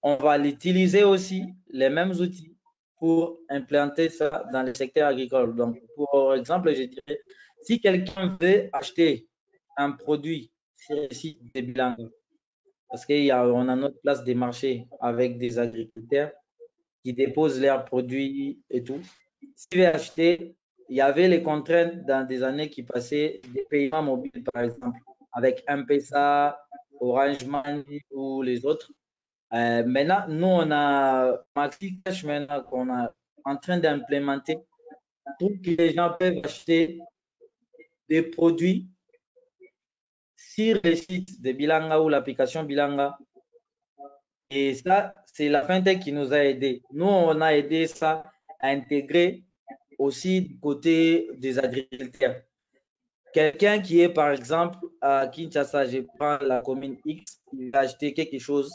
On va l'utiliser aussi, les mêmes outils, pour implanter ça dans le secteur agricole. Donc, pour exemple, je dirais, si quelqu'un veut acheter un produit sur le site de Bilanga, parce qu'on a notre place des marchés avec des agriculteurs qui déposent leurs produits et tout. S'il veut acheter, il y avait les contraintes dans des années qui passaient, des paiements mobiles par exemple, avec M-Pesa, Orange Money ou les autres. Maintenant, nous, on a MaxiCash maintenant qu'on est en train d'implémenter pour que les gens peuvent acheter des produits sur les sites de Bilanga ou l'application Bilanga. Et ça, c'est la FinTech qui nous a aidés. Nous, on a aidé ça à intégrer aussi du côté des agriculteurs. Quelqu'un qui est, par exemple, à Kinshasa, je prends la commune X, il va acheter quelque chose.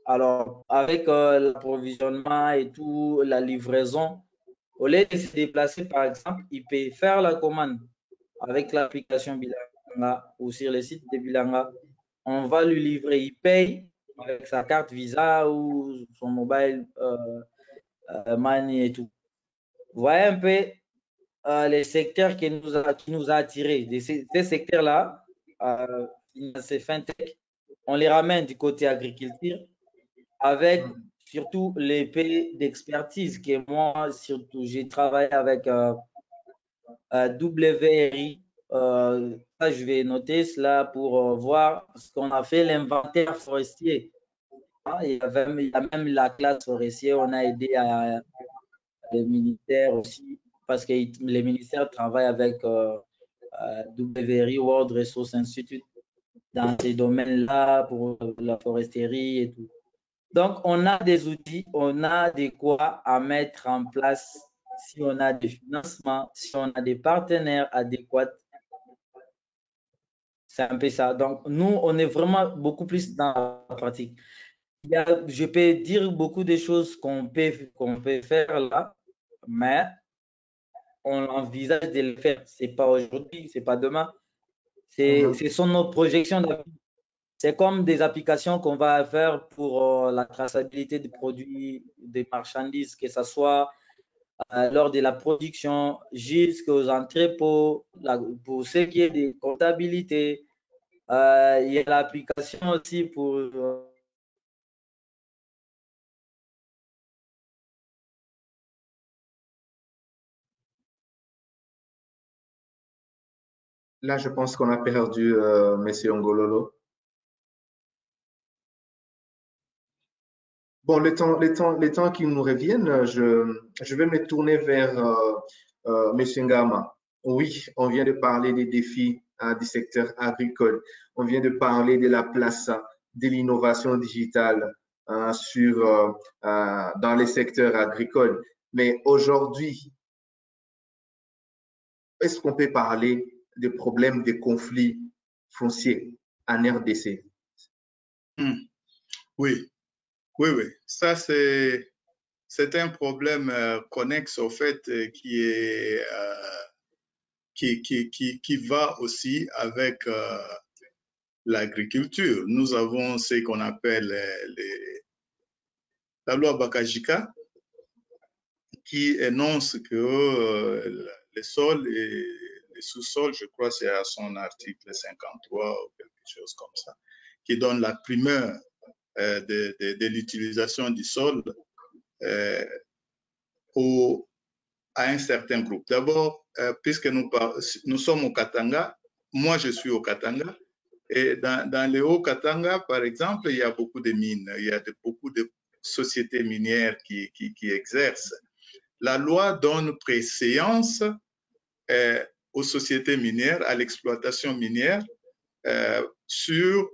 Alors, avec l'approvisionnement et tout, la livraison, au lieu de se déplacer, par exemple, il peut faire la commande avec l'application Bilanga ou sur le site de Bilanga. On va lui livrer, il paye avec sa carte Visa ou son mobile money et tout. Vous voyez un peu les secteurs qui nous a attirés. Ces secteurs-là, ces FinTech, on les ramène du côté agriculture avec surtout l'épée d'expertise que moi, surtout, j'ai travaillé avec WRI. Ça, je vais noter cela pour voir ce qu'on a fait, l'inventaire forestier. Il y a même la classe forestière, on a aidé les ministères aussi, parce que les ministères travaillent avec WRI, World Resource Institute, dans ces domaines-là, pour la foresterie et tout. Donc, on a des outils, on a des quoi à mettre en place si on a des financements, si on a des partenaires adéquats. C'est un peu ça. Donc, nous, on est vraiment beaucoup plus dans la pratique. Je peux dire beaucoup de choses qu'on peut faire là, mais on envisage de le faire. Ce n'est pas aujourd'hui, ce n'est pas demain. Ce sont nos projections d'avenir. C'est comme des applications qu'on va faire pour la traçabilité des produits, des marchandises, que ce soit lors de la production jusqu'aux entrepôts, pour ce qui est de comptabilité. Il y a l'application aussi pour Là, je pense qu'on a perdu Monsieur Ngololo. Bon, les temps qui nous reviennent, je vais me tourner vers Monsieur Ngama. Oui, on vient de parler des défis du secteur agricole. On vient de parler de la place de l'innovation digitale dans les secteurs agricoles. Mais aujourd'hui, est-ce qu'on peut parler des problèmes de conflits fonciers en RDC? Oui, oui, oui. Ça, c'est un problème connexe au fait qui va aussi avec l'agriculture. Nous avons ce qu'on appelle la loi Bakajika qui énonce que les sols et les sous-sols, je crois c'est à son article 53 ou quelque chose comme ça, qui donne la primeur de l'utilisation du sol à un certain groupe. D'abord, puisque nous sommes au Katanga, moi je suis au Katanga, et dans le Haut-Katanga, par exemple, il y a beaucoup de mines, il y a beaucoup de sociétés minières qui exercent. La loi donne préséance aux sociétés minières, à l'exploitation minière sur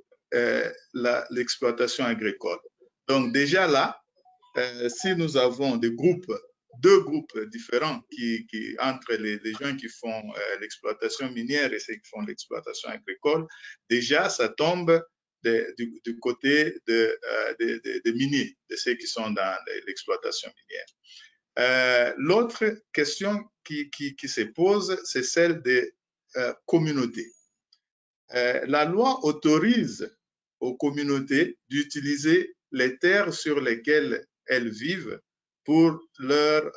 l'exploitation agricole. Donc déjà là, si nous avons deux groupes différents entre les gens qui font l'exploitation minière et ceux qui font l'exploitation agricole, déjà ça tombe du côté des miniers, de ceux qui sont dans l'exploitation minière. L'autre question qui se pose, c'est celle des communautés. La loi autorise aux communautés d'utiliser les terres sur lesquelles elles vivent pour leur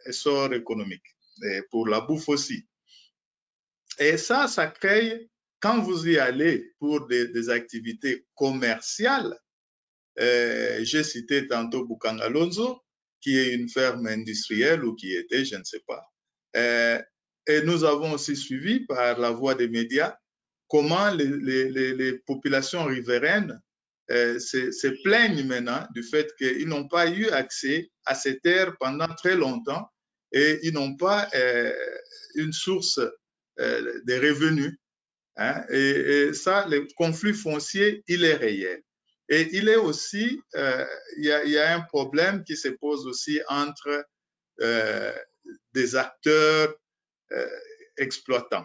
essor économique et pour la bouffe aussi. Et ça crée, quand vous y allez pour des activités commerciales, j'ai cité tantôt Bukangalonzo, qui est une ferme industrielle ou qui était, je ne sais pas. Et nous avons aussi suivi par la voie des médias comment les populations riveraines se plaignent maintenant du fait qu'ils n'ont pas eu accès à ces terres pendant très longtemps et ils n'ont pas une source de revenus. Hein, et ça, le conflit foncier, il est réel. Et il est aussi, il y a un problème qui se pose aussi entre des acteurs exploitants.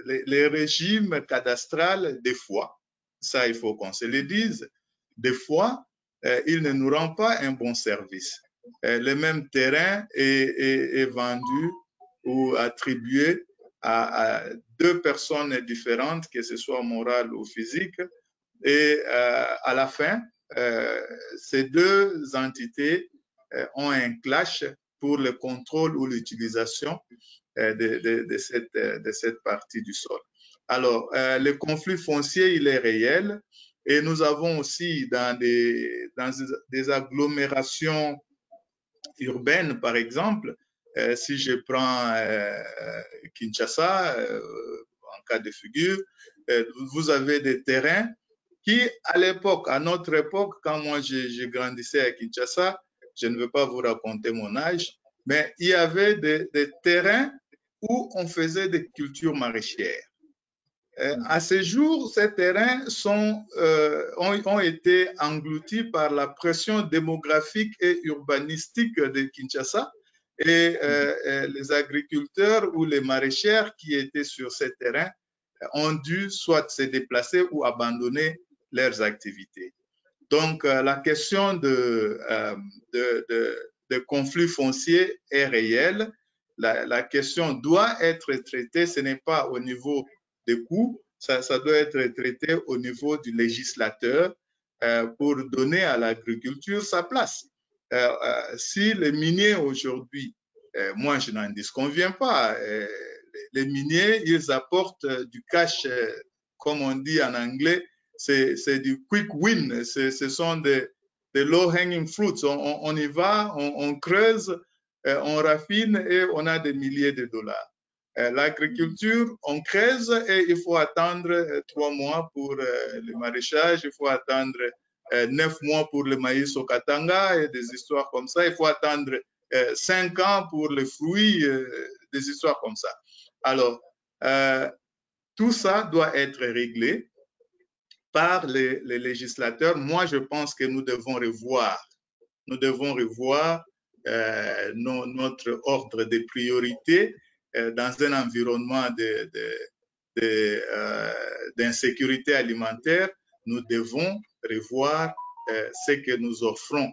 Les régimes cadastrales, des fois, ça il faut qu'on se le dise, des fois, ils ne nous rendent pas un bon service. Le même terrain est vendu ou attribué à deux personnes différentes, que ce soit morale ou physique, et à la fin, ces deux entités ont un clash pour le contrôle ou l'utilisation de cette partie du sol. Alors, le conflit foncier, il est réel et nous avons aussi dans des agglomérations urbaines, par exemple, si je prends Kinshasa, en cas de figure, vous avez des terrains qui, à l'époque, à notre époque, quand moi je grandissais à Kinshasa, je ne veux pas vous raconter mon âge, mais il y avait des terrains où on faisait des cultures maraîchères. À ce jour, ces terrains ont été engloutis par la pression démographique et urbanistique de Kinshasa et les agriculteurs ou les maraîchères qui étaient sur ces terrains ont dû soit se déplacer ou abandonner leurs activités. Donc, la question de conflit foncier est réelle. La question doit être traitée, ce n'est pas au niveau des coûts, ça doit être traité au niveau du législateur pour donner à l'agriculture sa place. Si les miniers aujourd'hui, moi je n'en disconviens pas, les miniers, ils apportent du cash, comme on dit en anglais, c'est du quick win, ce sont des low-hanging fruits. On y va, on creuse, on raffine et on a des milliers de dollars. L'agriculture, on creuse et il faut attendre 3 mois pour le maraîchage, il faut attendre 9 mois pour le maïs au Katanga et des histoires comme ça. Il faut attendre 5 ans pour les fruits, des histoires comme ça. Alors, tout ça doit être réglé par les législateurs. Moi, je pense que nous devons revoir notre ordre de priorité dans un environnement d'insécurité alimentaire. Nous devons revoir ce que nous offrons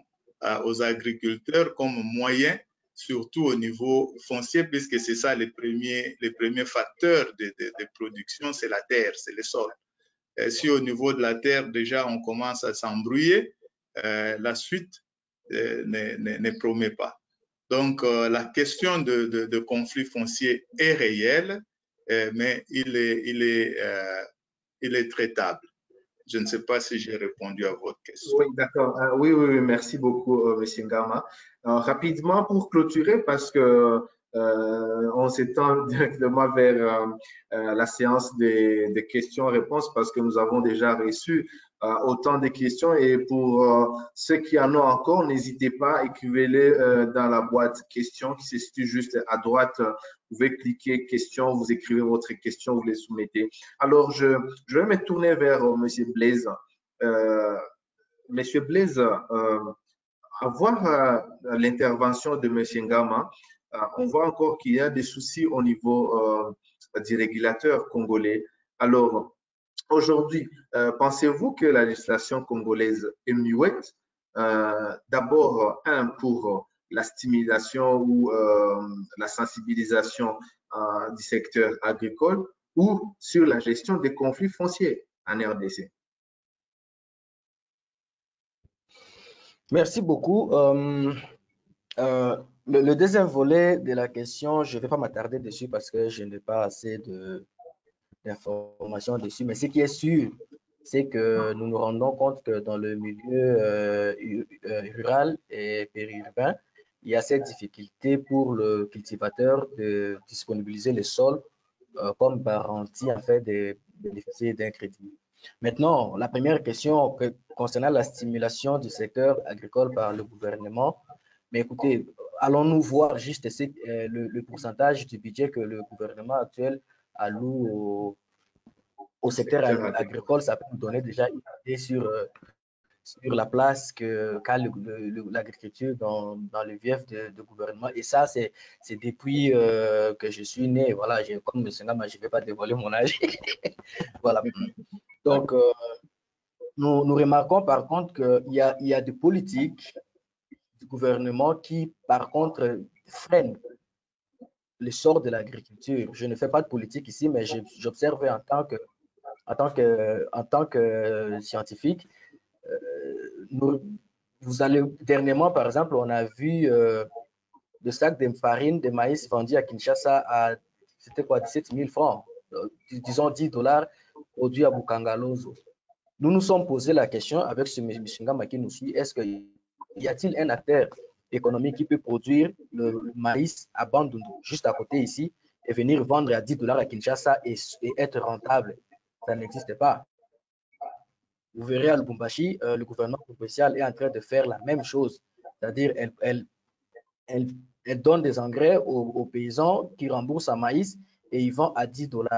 aux agriculteurs comme moyen, surtout au niveau foncier, puisque c'est ça les premiers facteurs de production, c'est la terre, c'est le sol. Si au niveau de la terre, déjà, on commence à s'embrouiller, la suite ne promet pas. Donc, la question de conflit foncier est réelle, mais il est traitable. Je ne sais pas si j'ai répondu à votre question. Oui, d'accord. Oui, merci beaucoup, M. Ngama. Rapidement, pour clôturer, parce que on s'étend directement vers la séance des questions-réponses, parce que nous avons déjà reçu autant de questions. Et pour ceux qui en ont encore, n'hésitez pas, écrivez-les dans la boîte questions qui se situe juste à droite. Vous pouvez cliquer questions, vous écrivez votre question, vous les soumettez. Alors, je vais me tourner vers M. Blaise. Monsieur Blaise, à voir l'intervention de M. Ngama, on voit encore qu'il y a des soucis au niveau du régulateur congolais. Alors, aujourd'hui, pensez-vous que la législation congolaise est muette? D'abord, pour la stimulation ou la sensibilisation du secteur agricole ou sur la gestion des conflits fonciers en RDC? Merci beaucoup. Le deuxième volet de la question, je ne vais pas m'attarder dessus parce que je n'ai pas assez d'informations dessus. Mais ce qui est sûr, c'est que nous nous rendons compte que dans le milieu rural et périurbain, il y a cette difficulté pour le cultivateur de disponibiliser le sol comme garantie en fait de bénéficier d'un crédit. Maintenant, la première question concernant la stimulation du secteur agricole par le gouvernement, mais écoutez, allons-nous voir juste le pourcentage du budget que le gouvernement actuel alloue au secteur agricole, ça peut nous donner déjà une idée sur la place qu'a l'agriculture dans le VF de gouvernement. Et ça, c'est depuis que je suis né. Voilà, comme M. Ngama, je ne vais pas dévoiler mon âge. Voilà. Donc, nous remarquons par contre qu'il y a des politiques du gouvernement qui, par contre, freinent l'essor de l'agriculture. Je ne fais pas de politique ici, mais j'observe en tant que scientifique. Dernièrement, par exemple, on a vu le sac de farine de maïs vendu à Kinshasa à, c'était quoi, 17 000 francs, disons 10 $, produit à Bukangalozo. Nous nous sommes posé la question avec ce M. Ngama qui nous suit, y a-t-il un acteur économique qui peut produire le maïs à Bandundu, juste à côté ici, et venir vendre à 10 $ à Kinshasa et être rentable? Ça n'existe pas. Vous verrez à Lubumbashi, le gouvernement provincial est en train de faire la même chose, c'est-à-dire elle donne des engrais aux paysans qui remboursent en maïs et ils vendent à 10 $.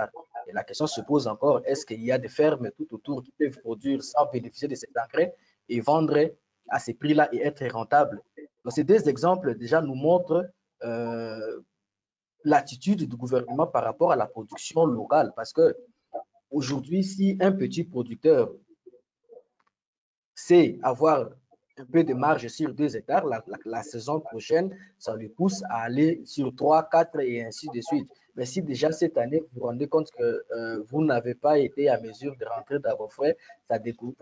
Et la question se pose encore, est-ce qu'il y a des fermes tout autour qui peuvent produire sans bénéficier de cet engrais et vendre à ces prix-là et être rentables? Donc, ces deux exemples déjà nous montrent l'attitude du gouvernement par rapport à la production locale. Parce que aujourd'hui, si un petit producteur sait avoir un peu de marge sur 2 hectares, la saison prochaine, ça lui pousse à aller sur 3, 4 et ainsi de suite. Mais si déjà cette année, vous vous rendez compte que vous n'avez pas été à mesure de rentrer dans vos frais,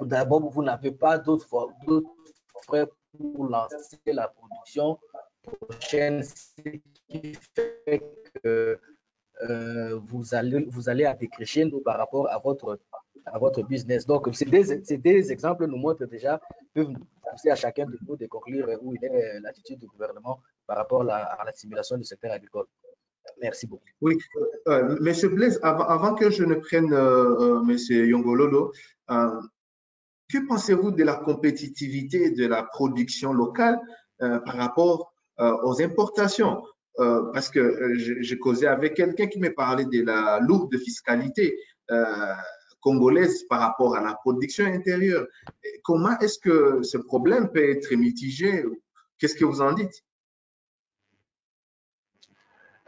d'abord, vous n'avez pas d'autres frais pour lancer la production prochaine, ce qui fait que vous allez à des crescendo par rapport à votre business. Donc, ces deux exemples nous montrent déjà, peuvent pousser à chacun de nous de conclure où il est l'attitude du gouvernement par rapport à la stimulation du secteur agricole. Merci beaucoup. Oui, Monsieur Blaise, avant que je ne prenne Monsieur Yongololo, que pensez-vous de la compétitivité de la production locale par rapport aux importations? Parce que j'ai causé avec quelqu'un qui me parlait de la lourde fiscalité congolaise par rapport à la production intérieure. Comment est-ce que ce problème peut être mitigé? Qu'est-ce que vous en dites?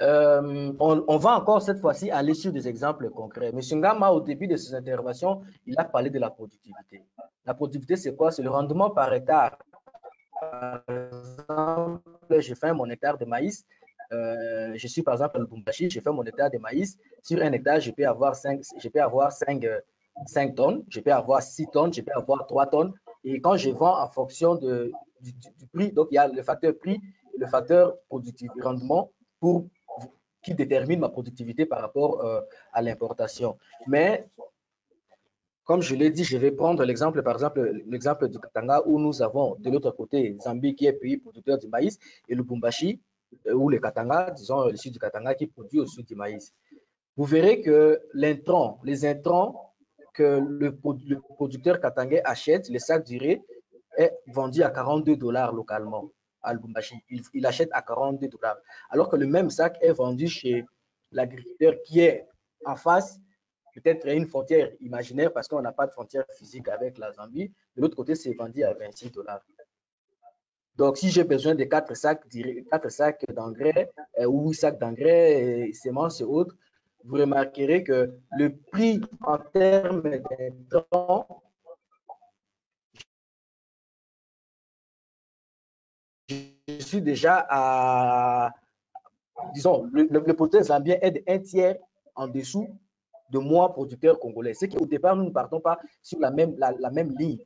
On va encore cette fois-ci aller sur des exemples concrets. M. Ngama, au début de ses interventions, il a parlé de la productivité. La productivité, c'est quoi? C'est le rendement par hectare. Par exemple, je fais mon hectare de maïs. Je suis par exemple à Lubumbashi, je fais mon hectare de maïs. Sur un hectare, je peux avoir 5 tonnes, je peux avoir 6 tonnes, je peux avoir 3 tonnes. Et quand je vends en fonction du prix, donc il y a le facteur prix, le facteur productivité, rendement qui détermine ma productivité par rapport à l'importation. Mais comme je l'ai dit, je vais prendre l'exemple, par exemple, l'exemple du Katanga où nous avons de l'autre côté Zambie qui est pays producteur du maïs et Lubumbashi ou le Katanga, disons le sud du Katanga qui produit au sud du maïs. Vous verrez que les intrants que le producteur katangais achète, le sac d'urée, est vendu à 42 $ localement à Lubumbashi. Il achète à 42 $. Alors que le même sac est vendu chez l'agriculteur qui est en face, peut-être une frontière imaginaire parce qu'on n'a pas de frontière physique avec la Zambie. De l'autre côté, c'est vendu à 26 $. Donc, si j'ai besoin de 4 sacs d'engrais ou 8 sacs d'engrais, semences et autres, vous remarquerez que le prix en termes d'intrants, je suis déjà à, disons, le producteur zambien est un tiers en dessous de moi, producteur congolais. C'est qu'au départ, nous ne partons pas sur la même ligne.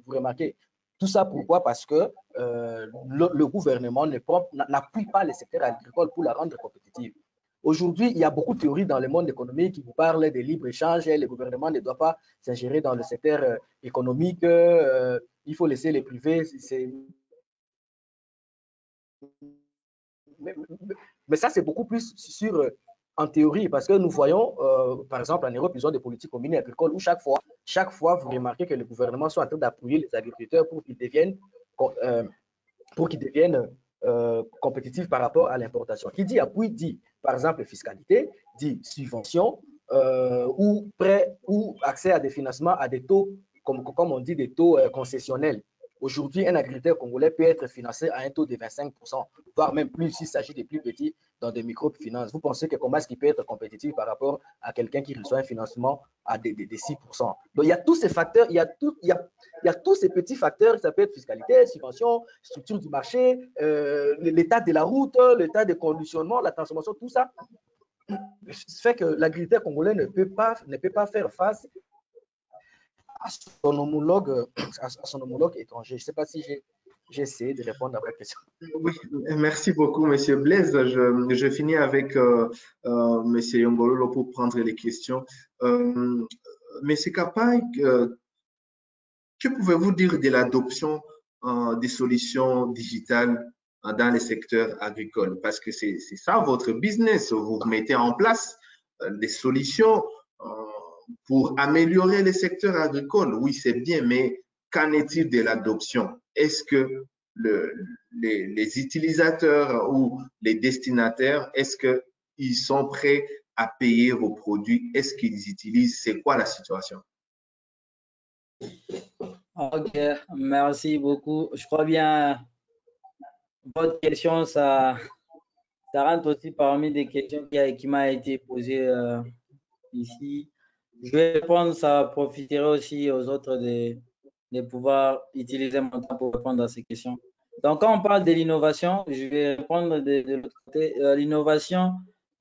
Vous remarquez. Tout ça pourquoi? Parce que le gouvernement n'appuie pas le secteur agricole pour la rendre compétitive. Aujourd'hui, il y a beaucoup de théories dans le monde économique qui vous parlent de libre-échange et le gouvernement ne doit pas s'ingérer dans le secteur économique. Il faut laisser les privés mais ça, c'est beaucoup plus sur en théorie, parce que nous voyons, par exemple, en Europe, ils ont des politiques communes agricoles où chaque fois, vous remarquez que les gouvernements sont en train d'appuyer les agriculteurs pour qu'ils deviennent compétitifs par rapport à l'importation. Qui dit appui dit, par exemple, fiscalité, dit subvention ou prêt ou accès à des financements à des taux, comme on dit, des taux concessionnels. Aujourd'hui, un agriculteur congolais peut être financé à un taux de 25%, voire même plus s'il s'agit des plus petits dans des microfinances. Vous pensez que comment est-ce qu'il peut être compétitif par rapport à quelqu'un qui reçoit un financement à des 6%? Donc, il y a tous ces facteurs, il y a tous ces petits facteurs, ça peut être fiscalité, subvention, structure du marché, l'état de la route, l'état de conditionnement, la transformation, tout ça fait que l'agriculteur congolais ne peut pas faire face à son homologue étranger. Je ne sais pas si j'ai essayé de répondre à votre question. Oui, merci beaucoup, Monsieur Blaise. Je finis avec Monsieur Yongololo pour prendre les questions. Monsieur Kapai, que pouvez-vous dire de l'adoption des solutions digitales dans les secteurs agricoles? Parce que c'est ça votre business. Vous mettez en place des solutions pour améliorer les secteurs agricoles. Oui, c'est bien, mais qu'en est-il de l'adoption? Est-ce que les utilisateurs ou les destinataires, est-ce qu'ils sont prêts à payer vos produits? Est-ce qu'ils utilisent? C'est quoi la situation? Ok, merci beaucoup. Je crois bien votre question, ça rentre aussi parmi des questions qui m'a été posées ici. Je vais répondre, ça profiterait aussi aux autres de pouvoir utiliser mon temps pour répondre à ces questions. Donc, quand on parle de l'innovation, je vais répondre de l'autre côté. L'innovation,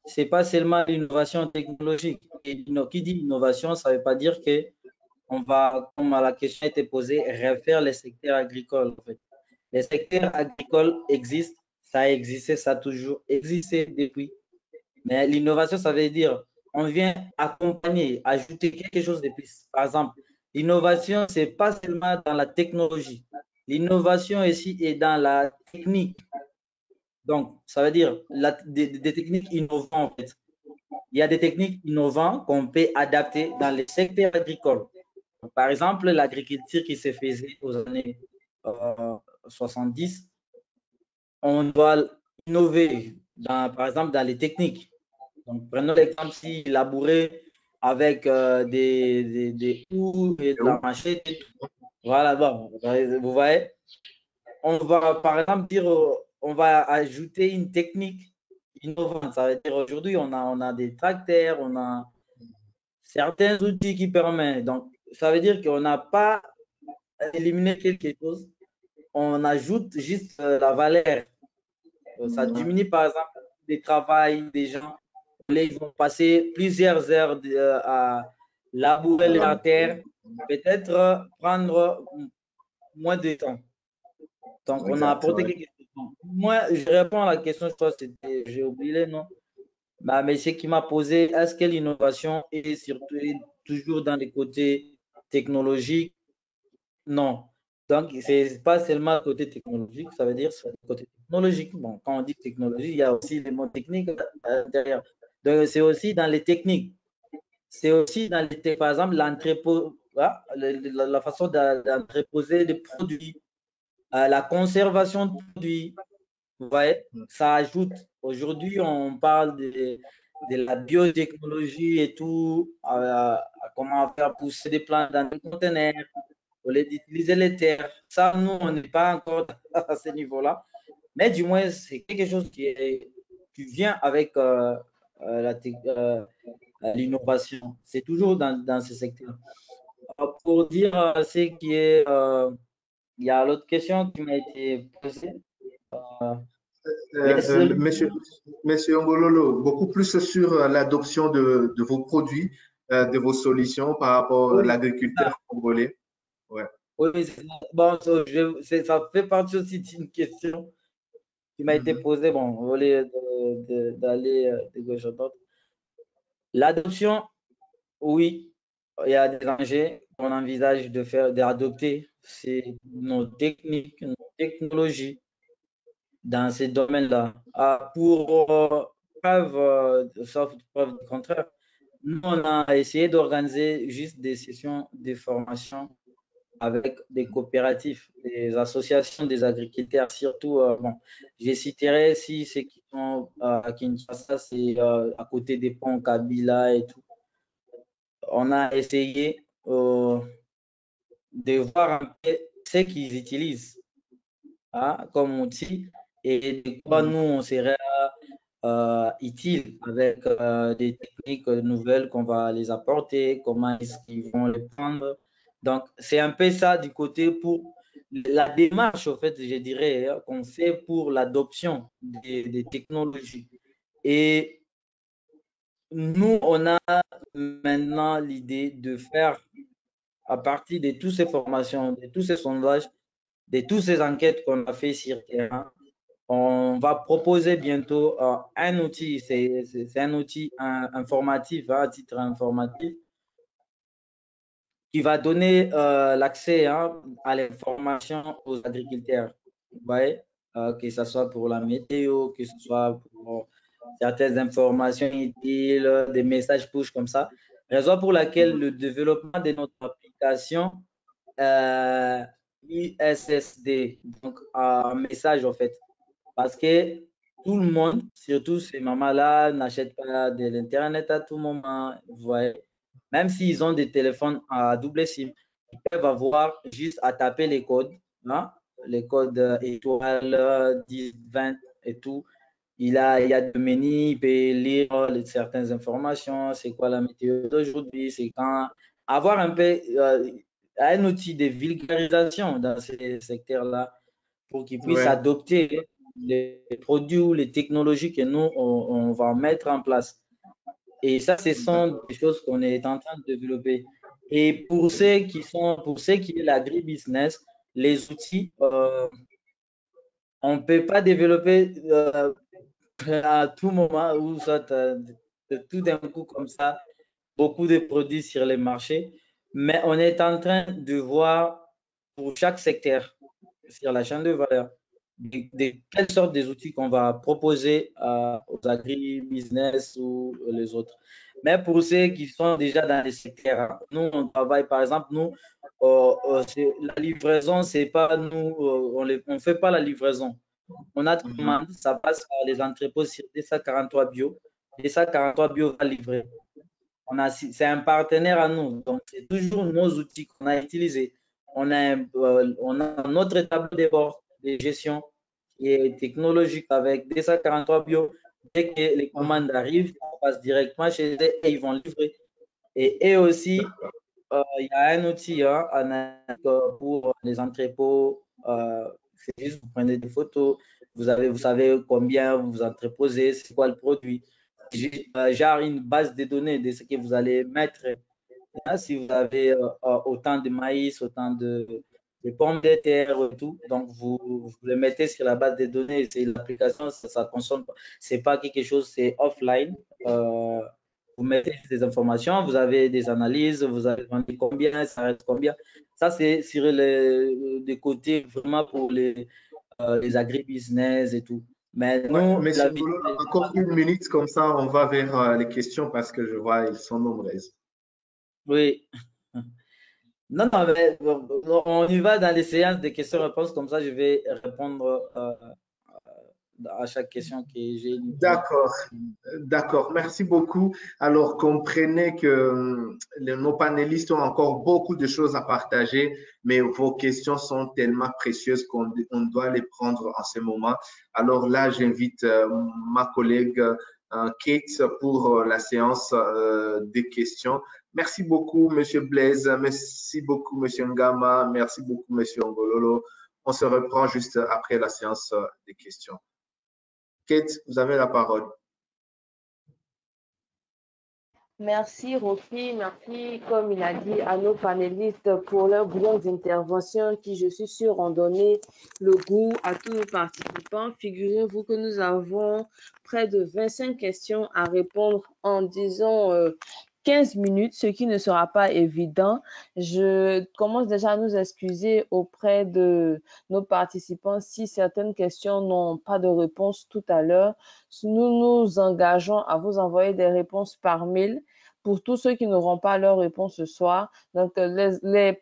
c'est pas seulement l'innovation technologique. Et qui dit innovation, ça ne veut pas dire que on va, comme la question a été posée, refaire les secteurs agricoles. En fait. Les secteurs agricoles existent, ça a existé, ça a toujours existé depuis. Mais l'innovation, ça veut dire on vient accompagner, ajouter quelque chose de plus. Par exemple, l'innovation, ce n'est pas seulement dans la technologie. L'innovation ici est dans la technique. Donc, ça veut dire des techniques innovantes, en fait. Il y a des techniques innovantes qu'on peut adapter dans les secteurs agricoles. Par exemple, l'agriculture qui se faisait aux années 70, on doit innover, par exemple, dans les techniques. Donc, prenons l'exemple si labourer avec des houes et de la machette. Voilà, bon, vous voyez, on va par exemple dire, on va ajouter une technique innovante. Ça veut dire aujourd'hui, on a des tracteurs, on a certains outils qui permettent. Donc, ça veut dire qu'on n'a pas éliminé quelque chose, on ajoute juste la valeur. Ça diminue par exemple le travail des gens. Ils vont passer plusieurs heures à labourer la terre, peut-être prendre moins de temps. Donc, on a apporté quelque chose. Moi, je réponds à la question, je crois que j'ai oublié, non? Mais ce qui m'a posé, est-ce que l'innovation est surtout toujours dans les côtés technologiques? Non. Donc, ce n'est pas seulement le côté technologique, ça veut dire le côté technologique. Bon, quand on dit technologie, il y a aussi les mots techniques à l'intérieur. Donc, c'est aussi dans les techniques. C'est aussi dans les, par exemple, l'entrepôt, la façon d'entreposer des produits, la conservation de produits. Vous voyez, ça ajoute. Aujourd'hui, on parle de la biotechnologie et tout, comment faire pousser des plantes dans des conteneurs, au lieu d'utiliser les terres. Ça, nous, on n'est pas encore à ce niveau-là. Mais du moins, c'est quelque chose qui vient avec l'innovation. C'est toujours dans ce secteur. Pour dire ce qui est... il y a l'autre question qui m'a été posée. Monsieur Ngololo, beaucoup plus sur l'adoption de vos produits, de vos solutions par rapport à l'agriculteur congolais. Ouais. Oui, bon, ça fait partie aussi d'une question qui m'a été posée, bon, au lieu d'aller de gauche à droite. L'adoption, oui, il y a des dangers qu'on envisage d'adopter, c'est nos techniques, nos technologies. dans ces domaines-là. Pour sauf preuve du contraire, nous, on a essayé d'organiser juste des sessions de formation avec des coopératives, des associations des agriculteurs, surtout, bon, je citerai si ceux qui sont à Kinshasa, c'est à côté des ponts Kabila et tout. On a essayé de voir un peu ce qu'ils utilisent comme outil et de quoi nous, on serait utile avec des techniques nouvelles qu'on va les apporter, comment est-ce qu'ils vont les prendre. Donc, c'est un peu ça du côté pour la démarche, en fait, je dirais, qu'on fait pour l'adoption des technologies. Et nous, on a maintenant l'idée de faire, à partir de toutes ces formations, de tous ces sondages, de toutes ces enquêtes qu'on a fait sur terrain, on va proposer bientôt un outil, c'est un outil informatif, à titre informatif, qui va donner l'accès à l'information aux agriculteurs. Vous voyez, que ce soit pour la météo, que ce soit pour certaines informations utiles, des messages push comme ça. Raison pour laquelle le développement de notre application ISSD, donc un message en fait, parce que tout le monde, surtout ces mamans-là, n'achètent pas de l'Internet à tout moment. Vous voyez, même s'ils ont des téléphones à double SIM, ils peuvent avoir juste à taper les codes étoiles 10, 20 et tout. Il y a des menus, il peut lire certaines informations, c'est quoi la météo d'aujourd'hui, c'est quand. Avoir un peu un outil de vulgarisation dans ces secteurs-là pour qu'ils puissent adopter les produits ou les technologies que nous, on va mettre en place. Et ça, ce sont des choses qu'on est en train de développer. Et pour ce qui est l'agribusiness, les outils, on ne peut pas développer à tout moment ou soit tout d'un coup comme ça, beaucoup de produits sur les marchés. Mais on est en train de voir pour chaque secteur sur la chaîne de valeur de quelle sorte des outils qu'on va proposer aux agri-business ou les autres. Mais pour ceux qui sont déjà dans les secteurs, nous, on travaille, par exemple, nous, la livraison, c'est pas nous, on ne fait pas la livraison. On a de commandes, ça passe par les entrepôts sur DSA43 Bio. DSA43 Bio va livrer. C'est un partenaire à nous, donc c'est toujours nos outils qu'on a utilisés. On a notre tableau de bord de gestion qui est technologique avec DSA43 Bio. Dès que les commandes arrivent, on passe directement chez eux et ils vont livrer. Et aussi, il y a un outil pour les entrepôts. C'est juste, vous prenez des photos, vous savez combien vous entreposez, c'est quoi le produit. Genre une base de données de ce que vous allez mettre. Si vous avez autant de maïs, autant de pommes de terre et tout, donc vous le mettez sur la base de données. L'application, ça consomme pas. C'est pas quelque chose, c'est offline. Vous mettez des informations, vous avez des analyses, vous avez vendu combien, ça reste combien. Ça, c'est sur des côtés vraiment pour les agribusiness et tout. Mais nous, Monsieur Ngolo, encore une minute, comme ça, on va vers les questions parce que je vois, ils sont nombreuses. Oui. Non, mais on y va dans les séances de questions-réponses, comme ça je vais répondre à chaque question que j'ai. D'accord, merci beaucoup. Alors, comprenez que nos panélistes ont encore beaucoup de choses à partager, mais vos questions sont tellement précieuses qu'on doit les prendre en ce moment. Alors là, j'invite ma collègue Kate pour la séance des questions. Merci beaucoup, Monsieur Blaise. Merci beaucoup, Monsieur Ngama. Merci beaucoup, Monsieur Ngololo. On se reprend juste après la séance des questions. Kate, vous avez la parole. Merci Rocky, merci comme il a dit à nos panélistes pour leurs brillantes interventions qui je suis sûre ont donné le goût à tous nos participants. Figurez-vous que nous avons près de 25 questions à répondre en disons 15 minutes, ce qui ne sera pas évident. Je commence déjà à nous excuser auprès de nos participants si certaines questions n'ont pas de réponse tout à l'heure. Nous nous engageons à vous envoyer des réponses par mail pour tous ceux qui n'auront pas leur réponse ce soir. Donc, les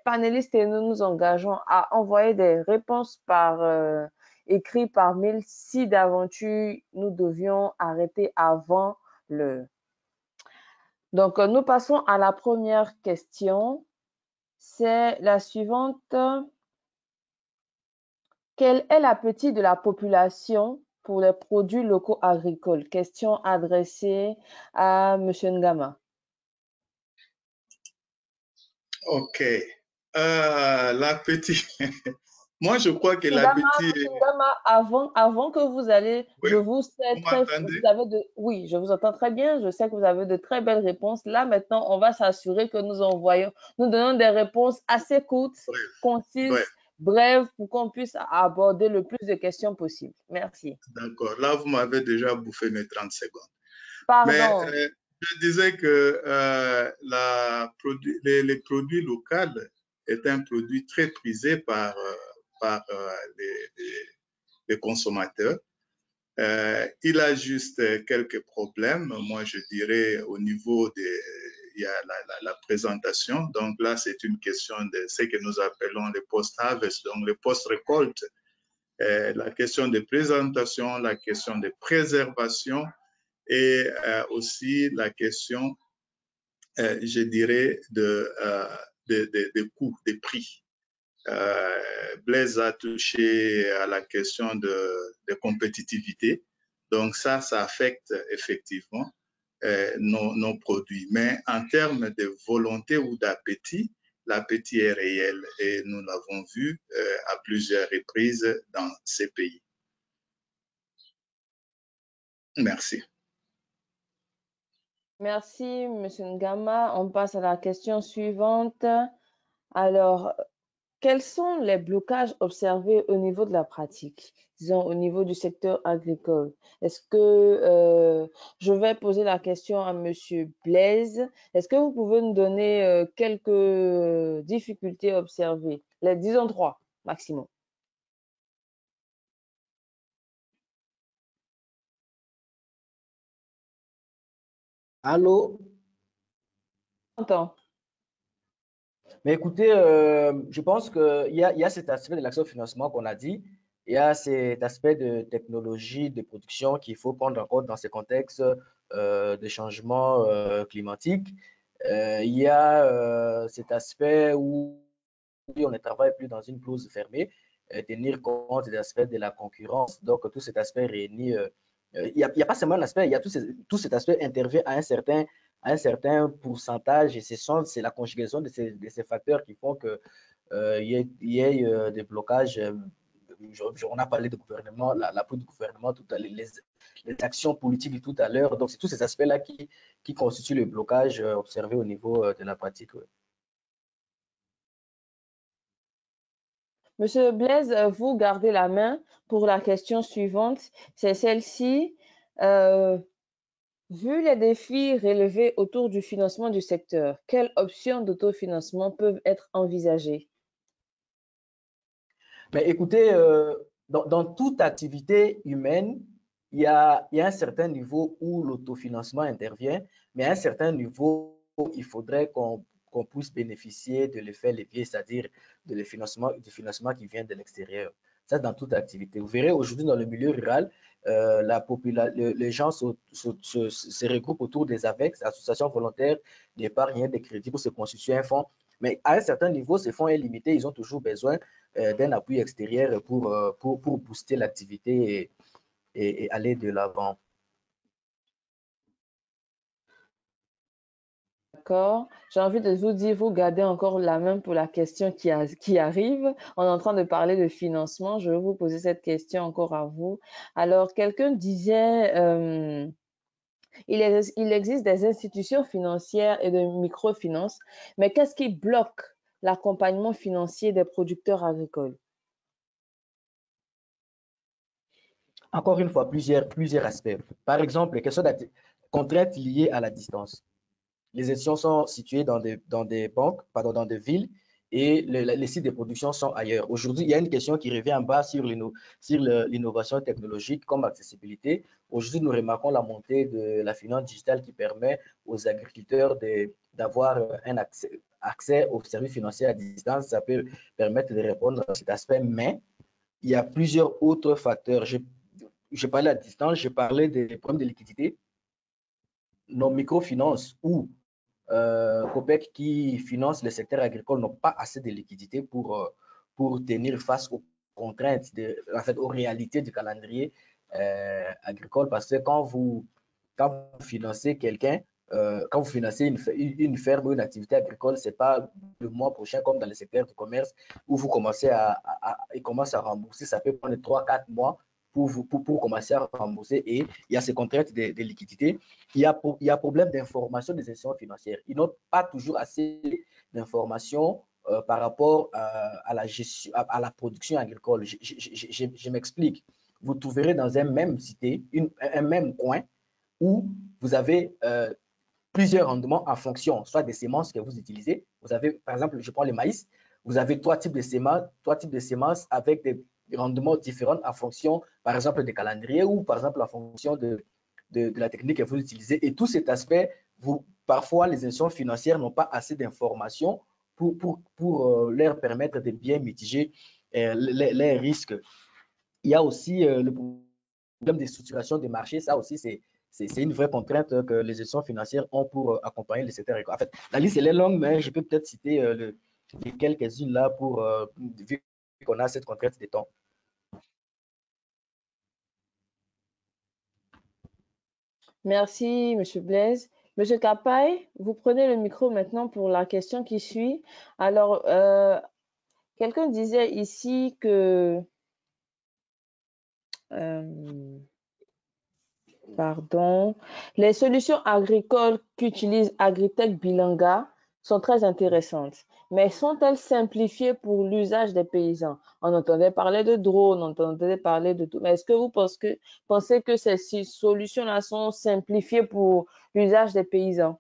panélistes et nous nous engageons à envoyer des réponses par écrit par mail si d'aventure nous devions arrêter avant l'heure. Donc, nous passons à la première question. C'est la suivante. Quel est l'appétit de la population pour les produits locaux agricoles? Question adressée à M. Ngama. OK. L'appétit. Moi, je crois que l'appétit est... Avant que vous allez, Oui, je vous sais vous très, m'entendez? oui, je vous entends très bien. Je sais que vous avez de très belles réponses. Là, maintenant, on va s'assurer que nous donnons des réponses assez courtes, Bref, concises, bref. brèves, pour qu'on puisse aborder le plus de questions possible. Merci. D'accord. Là, vous m'avez déjà bouffé mes 30 secondes. Mais Pardon. je disais que les produits locaux est un produit très prisé par les consommateurs. Il a juste quelques problèmes, moi je dirais au niveau il y a la présentation. Donc là, c'est une question de ce que nous appelons les post-harvest, donc les post-récolte. La question de présentation, la question de préservation et aussi la question, je dirais, de coûts, des prix. Blaise a touché à la question de compétitivité. Donc ça affecte effectivement nos produits. Mais en termes de volonté ou d'appétit, l'appétit est réel et nous l'avons vu à plusieurs reprises dans ces pays. Merci. Merci, M. Ngama. On passe à la question suivante. Alors, quels sont les blocages observés au niveau de la pratique, disons au niveau du secteur agricole? Est-ce que je vais poser la question à M. Blaise? Est-ce que vous pouvez nous donner quelques difficultés observées? Disons 3 maximum. Allô? J'entends. Mais écoutez, je pense qu'il y a cet aspect de l'action financement qu'on a dit. Il y a cet aspect de technologie, de production qu'il faut prendre en compte dans ces contextes de changement climatique. Il y a cet aspect où on ne travaille plus dans une clause fermée, tenir compte des aspects de la concurrence. Donc, tout cet aspect réuni, il n'y a pas seulement un aspect, il y a tout cet aspect intervient à un certain pourcentage et c'est la conjugaison de ces facteurs qui font qu'il y ait des blocages. On a parlé de gouvernement, l'appui du gouvernement, les actions politiques tout à l'heure. Donc, c'est tous ces aspects-là qui constituent le blocage observé au niveau de la pratique. Ouais. Monsieur Blaise, vous gardez la main pour la question suivante. C'est celle-ci. Vu les défis relevés autour du financement du secteur, quelles options d'autofinancement peuvent être envisagées? Mais écoutez, dans toute activité humaine, il y a un certain niveau où l'autofinancement intervient, mais à un certain niveau, il faudrait qu'on puisse bénéficier de l'effet levier, c'est-à-dire du financement qui vient de l'extérieur. Ça, dans toute activité. Vous verrez aujourd'hui dans le milieu rural, les gens se regroupent autour des AVEX, associations volontaires d'épargne et de crédit, pour se constituer un fonds. Mais à un certain niveau, ce fonds est limité, ils ont toujours besoin d'un appui extérieur pour booster l'activité et aller de l'avant. D'accord. J'ai envie de vous dire, vous gardez encore la main pour la question qui arrive. On est en train de parler de financement. Je vais vous poser cette question encore à vous. Alors, quelqu'un disait, il existe des institutions financières et de microfinance, mais qu'est-ce qui bloque l'accompagnement financier des producteurs agricoles? Encore une fois, plusieurs aspects. Par exemple, les questions contraintes liées à la distance. les institutions sont situées dans des banques, pardon, dans des villes, et les sites de production sont ailleurs. Aujourd'hui, il y a une question qui revient en bas sur l'innovation technologique comme accessibilité. Aujourd'hui, nous remarquons la montée de la finance digitale qui permet aux agriculteurs d'avoir un accès aux services financiers à distance. Ça peut permettre de répondre à cet aspect, mais il y a plusieurs autres facteurs. Je parlais à distance, je parlais des problèmes de liquidité, nos microfinances ou COPEC qui finance le secteur agricole n'ont pas assez de liquidités pour tenir face aux contraintes, en fait, aux réalités du calendrier agricole. Parce que quand vous financez quelqu'un, quand vous financez une ferme ou une activité agricole, ce n'est pas le mois prochain comme dans le secteur du commerce où vous commencez il commence à rembourser. Ça peut prendre 3-4 mois pour commencer à rembourser, et il y a ces contraintes de liquidité. Il y a problème d'information des institutions financières. Ils n'ont pas toujours assez d'informations par rapport à la gestion, à la production agricole. Je m'explique. Vous trouverez dans un même cité, un même coin où vous avez plusieurs rendements en fonction, soit des semences que vous utilisez. Vous avez, par exemple, je prends le maïs, vous avez trois types de semences avec des rendements différents en fonction, par exemple, des calendriers ou, par exemple, en fonction de la technique que vous utilisez. Et tout cet aspect, parfois, les institutions financières n'ont pas assez d'informations pour leur permettre de bien mitiger les risques. Il y a aussi le problème de structuration des marchés. Ça aussi, c'est une vraie contrainte que les institutions financières ont pour accompagner le secteur. En fait, la liste elle est longue, mais je peux peut-être citer les quelques-unes là vu qu'on a cette contrainte de temps. Merci, M. Blaise. M. Kapai, vous prenez le micro maintenant pour la question qui suit. Alors, quelqu'un disait ici que... pardon. Les solutions agricoles qu'utilise Agritech Bilanga sont très intéressantes, mais sont-elles simplifiées pour l'usage des paysans? On entendait parler de drones, on entendait parler de tout. Mais est-ce que vous pensez que ces solutions-là sont simplifiées pour l'usage des paysans?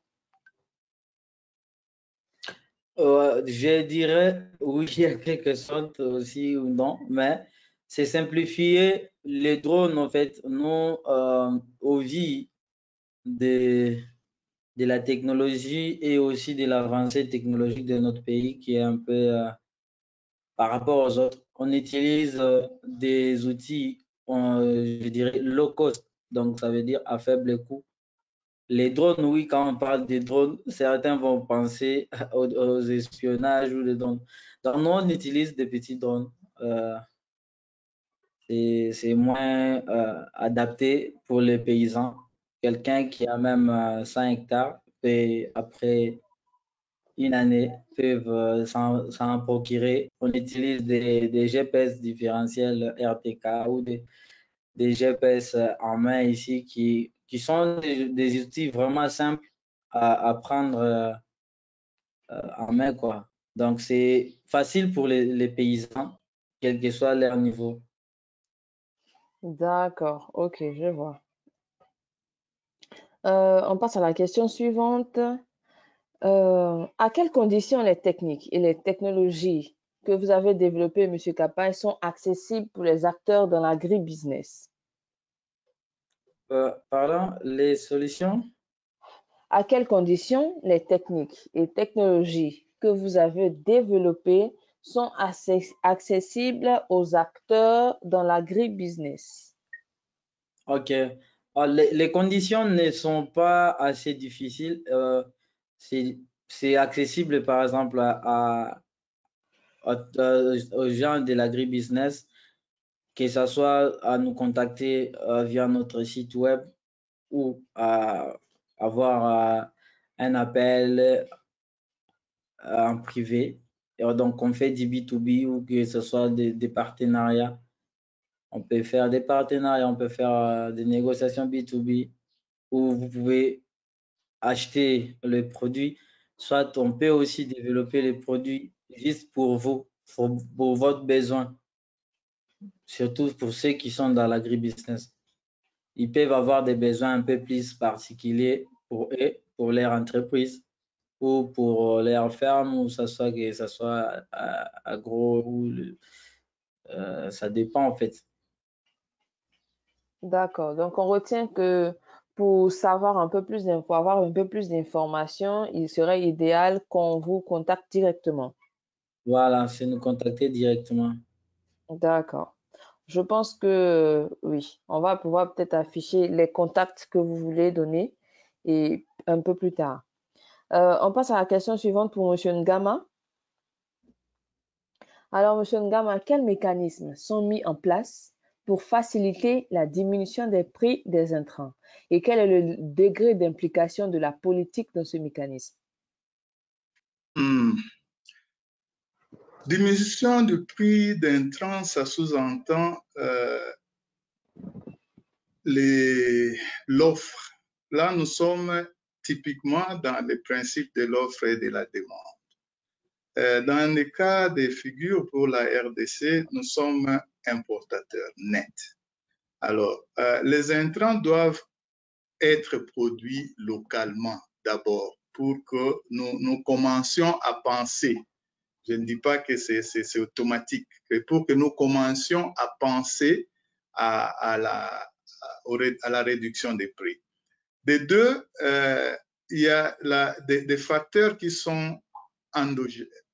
Je dirais oui, il y a quelque chose aussi ou non, mais c'est simplifier les drones, en fait, nous, au vu de la technologie et aussi de l'avancée technologique de notre pays qui est un peu par rapport aux autres. On utilise des outils, je dirais, low cost, donc ça veut dire à faible coût. Les drones, oui, quand on parle des drones, certains vont penser aux espionnages ou des drones. Donc, nous, on utilise des petits drones. C'est moins adapté pour les paysans. Quelqu'un qui a même 100 hectares peut, après une année, peuvent s'en procurer. On utilise des GPS différentiels RTK ou des GPS en main ici qui sont des outils vraiment simples à prendre en main, quoi. Donc, c'est facile pour les paysans, quel que soit leur niveau. D'accord, ok, je vois. On passe à la question suivante. À quelles conditions les techniques et les technologies que vous avez développées, M. Kapai, sont accessibles pour les acteurs dans l'agribusiness? Pardon, les solutions? À quelles conditions les techniques et technologies que vous avez développées sont accessibles aux acteurs dans l'agribusiness? Ok. Les conditions ne sont pas assez difficiles. C'est accessible, par exemple, aux gens de l'agribusiness, que ce soit à nous contacter via notre site web ou à avoir un appel en privé. Et donc, on fait du B2B ou que ce soit des partenariats. On peut faire des partenariats, on peut faire des négociations B2B où vous pouvez acheter le produit. Soit on peut aussi développer les produits juste pour vous, pour votre besoin, surtout pour ceux qui sont dans l'agribusiness. Ils peuvent avoir des besoins un peu plus particuliers pour eux, pour leur entreprise ou pour leur ferme, ou que ça soit agro, ou ça dépend en fait. D'accord. Donc, on retient que pour savoir un peu plus pour avoir un peu plus d'informations, il serait idéal qu'on vous contacte directement. Voilà, c'est nous contacter directement. D'accord. Je pense que oui, on va pouvoir peut-être afficher les contacts que vous voulez donner et un peu plus tard. On passe à la question suivante pour M. Ngama. Alors, M. Ngama, quels mécanismes sont mis en place pour faciliter la diminution des prix des intrants? Et quel est le degré d'implication de la politique dans ce mécanisme? Diminution du prix d'intrants, ça sous-entend l'offre. Là, nous sommes typiquement dans les principes de l'offre et de la demande. Dans le cas des figures pour la RDC, nous sommes importateurs nets. Alors, les intrants doivent être produits localement d'abord pour que nous commencions à penser. Je ne dis pas que c'est automatique, mais pour que nous commencions à penser à la réduction des prix. Des deux, il y a des facteurs qui sont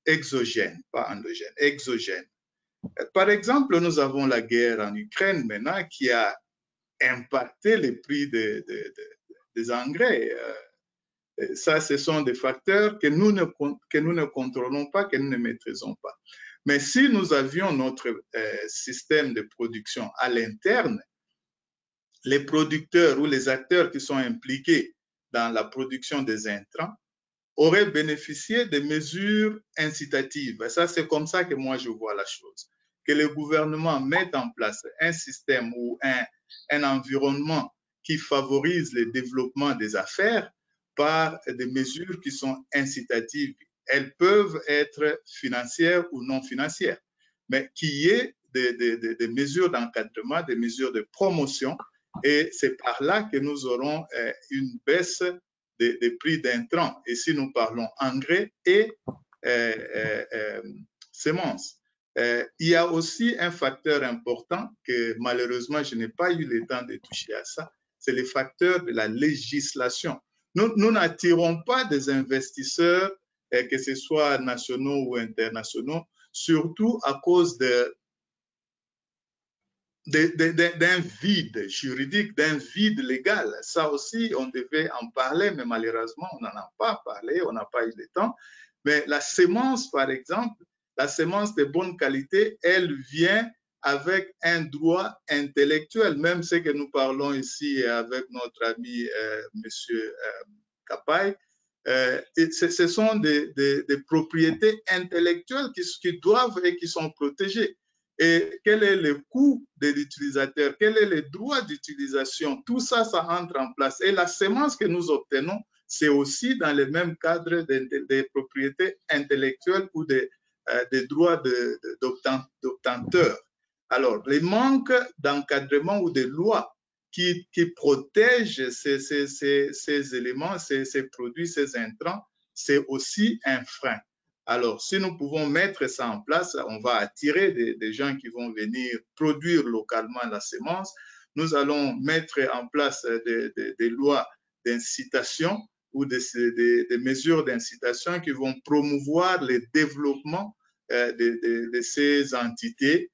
exogènes, pas endogènes, exogènes. Par exemple, nous avons la guerre en Ukraine maintenant qui a impacté les prix des engrais. Ça, ce sont des facteurs que nous ne contrôlons pas, que nous ne maîtrisons pas. Mais si nous avions notre système de production à l'interne, les producteurs ou les acteurs qui sont impliqués dans la production des intrants auraient bénéficié de mesures incitatives. Et ça, c'est comme ça que moi, je vois la chose. Que le gouvernement mette en place un système ou un environnement qui favorise le développement des affaires par des mesures qui sont incitatives. Elles peuvent être financières ou non financières, mais qu'il y ait des mesures d'encadrement, des mesures de promotion, et c'est par là que nous aurons une baisse des prix d'intrants. Et si nous parlons engrais et semences. Il y a aussi un facteur important que malheureusement je n'ai pas eu le temps de toucher à ça, c'est le facteur de la législation. Nous n'attirons pas des investisseurs, que ce soit nationaux ou internationaux, surtout à cause d'un vide juridique, d'un vide légal. Ça aussi, on devait en parler, mais malheureusement, on n'en a pas parlé, on n'a pas eu le temps. Mais la semence, par exemple, la semence de bonne qualité, elle vient avec un droit intellectuel, même ce que nous parlons ici avec notre ami Monsieur Kapai. Ce sont des propriétés intellectuelles qui doivent et qui sont protégées. Et quel est le coût de l'utilisateur, quel est le droit d'utilisation, tout ça, ça entre en place. Et la semence que nous obtenons, c'est aussi dans le même cadre des propriétés intellectuelles ou des droits d'obtenteur. Alors, les manques d'encadrement ou de lois qui protègent ces éléments, ces produits, ces intrants, c'est aussi un frein. Alors, si nous pouvons mettre ça en place, on va attirer des gens qui vont venir produire localement la semence. Nous allons mettre en place des lois d'incitation ou des mesures d'incitation qui vont promouvoir le développement de ces entités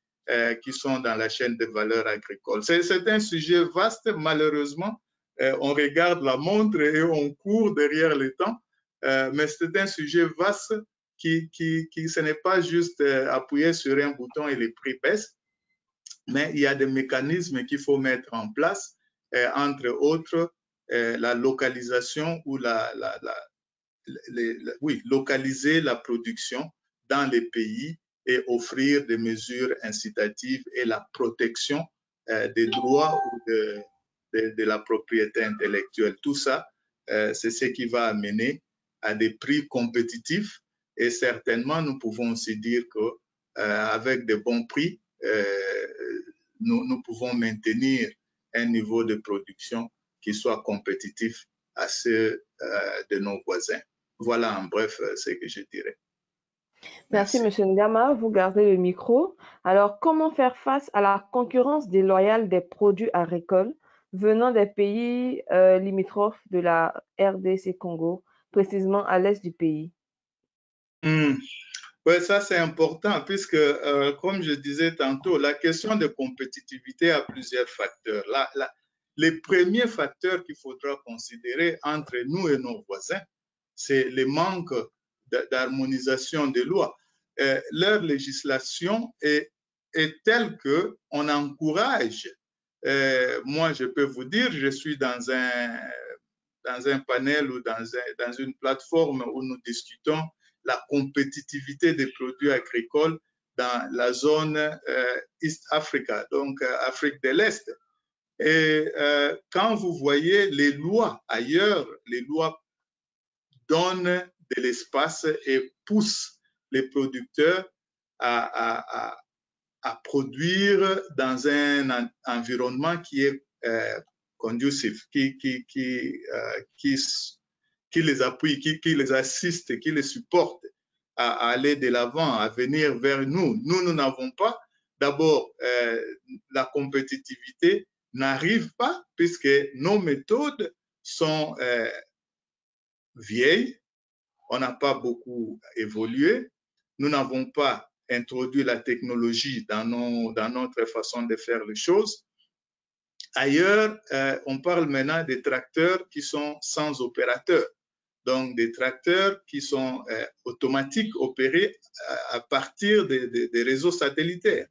qui sont dans la chaîne de valeur agricole. C'est un sujet vaste, malheureusement. On regarde la montre et on court derrière le temps, mais c'est un sujet vaste qui ce n'est pas juste appuyer sur un bouton et les prix baissent, mais il y a des mécanismes qu'il faut mettre en place, entre autres la localisation ou localiser la production dans les pays et offrir des mesures incitatives et la protection des droits ou de la propriété intellectuelle. Tout ça, c'est ce qui va amener à des prix compétitifs. Et certainement, nous pouvons aussi dire qu'avec de bons prix, nous pouvons maintenir un niveau de production qui soit compétitif à ceux de nos voisins. Voilà en bref ce que je dirais. Merci, M. Ngama. Vous gardez le micro. Alors, comment faire face à la concurrence déloyale des produits agricoles venant des pays limitrophes de la RDC Congo, précisément à l'est du pays? Oui, ça c'est important puisque, comme je disais tantôt, la question de compétitivité a plusieurs facteurs. Les premiers facteurs qu'il faudra considérer entre nous et nos voisins, c'est le manque d'harmonisation des lois. Leur législation est telle qu'on encourage. Moi, je peux vous dire, je suis dans un panel ou dans une plateforme où nous discutons la compétitivité des produits agricoles dans la zone East Africa, donc Afrique de l'Est. Et quand vous voyez les lois ailleurs, les lois donnent de l'espace et poussent les producteurs à produire dans un environnement qui est conducive, qui les appuie, qui les assiste, qui les supporte à aller de l'avant, à venir vers nous. Nous n'avons pas. D'abord, la compétitivité n'arrive pas puisque nos méthodes sont vieilles. On n'a pas beaucoup évolué. Nous n'avons pas introduit la technologie dans notre façon de faire les choses. Ailleurs, on parle maintenant des tracteurs qui sont sans opérateur. Donc, des tracteurs qui sont automatiques, opérés à partir des réseaux satellitaires.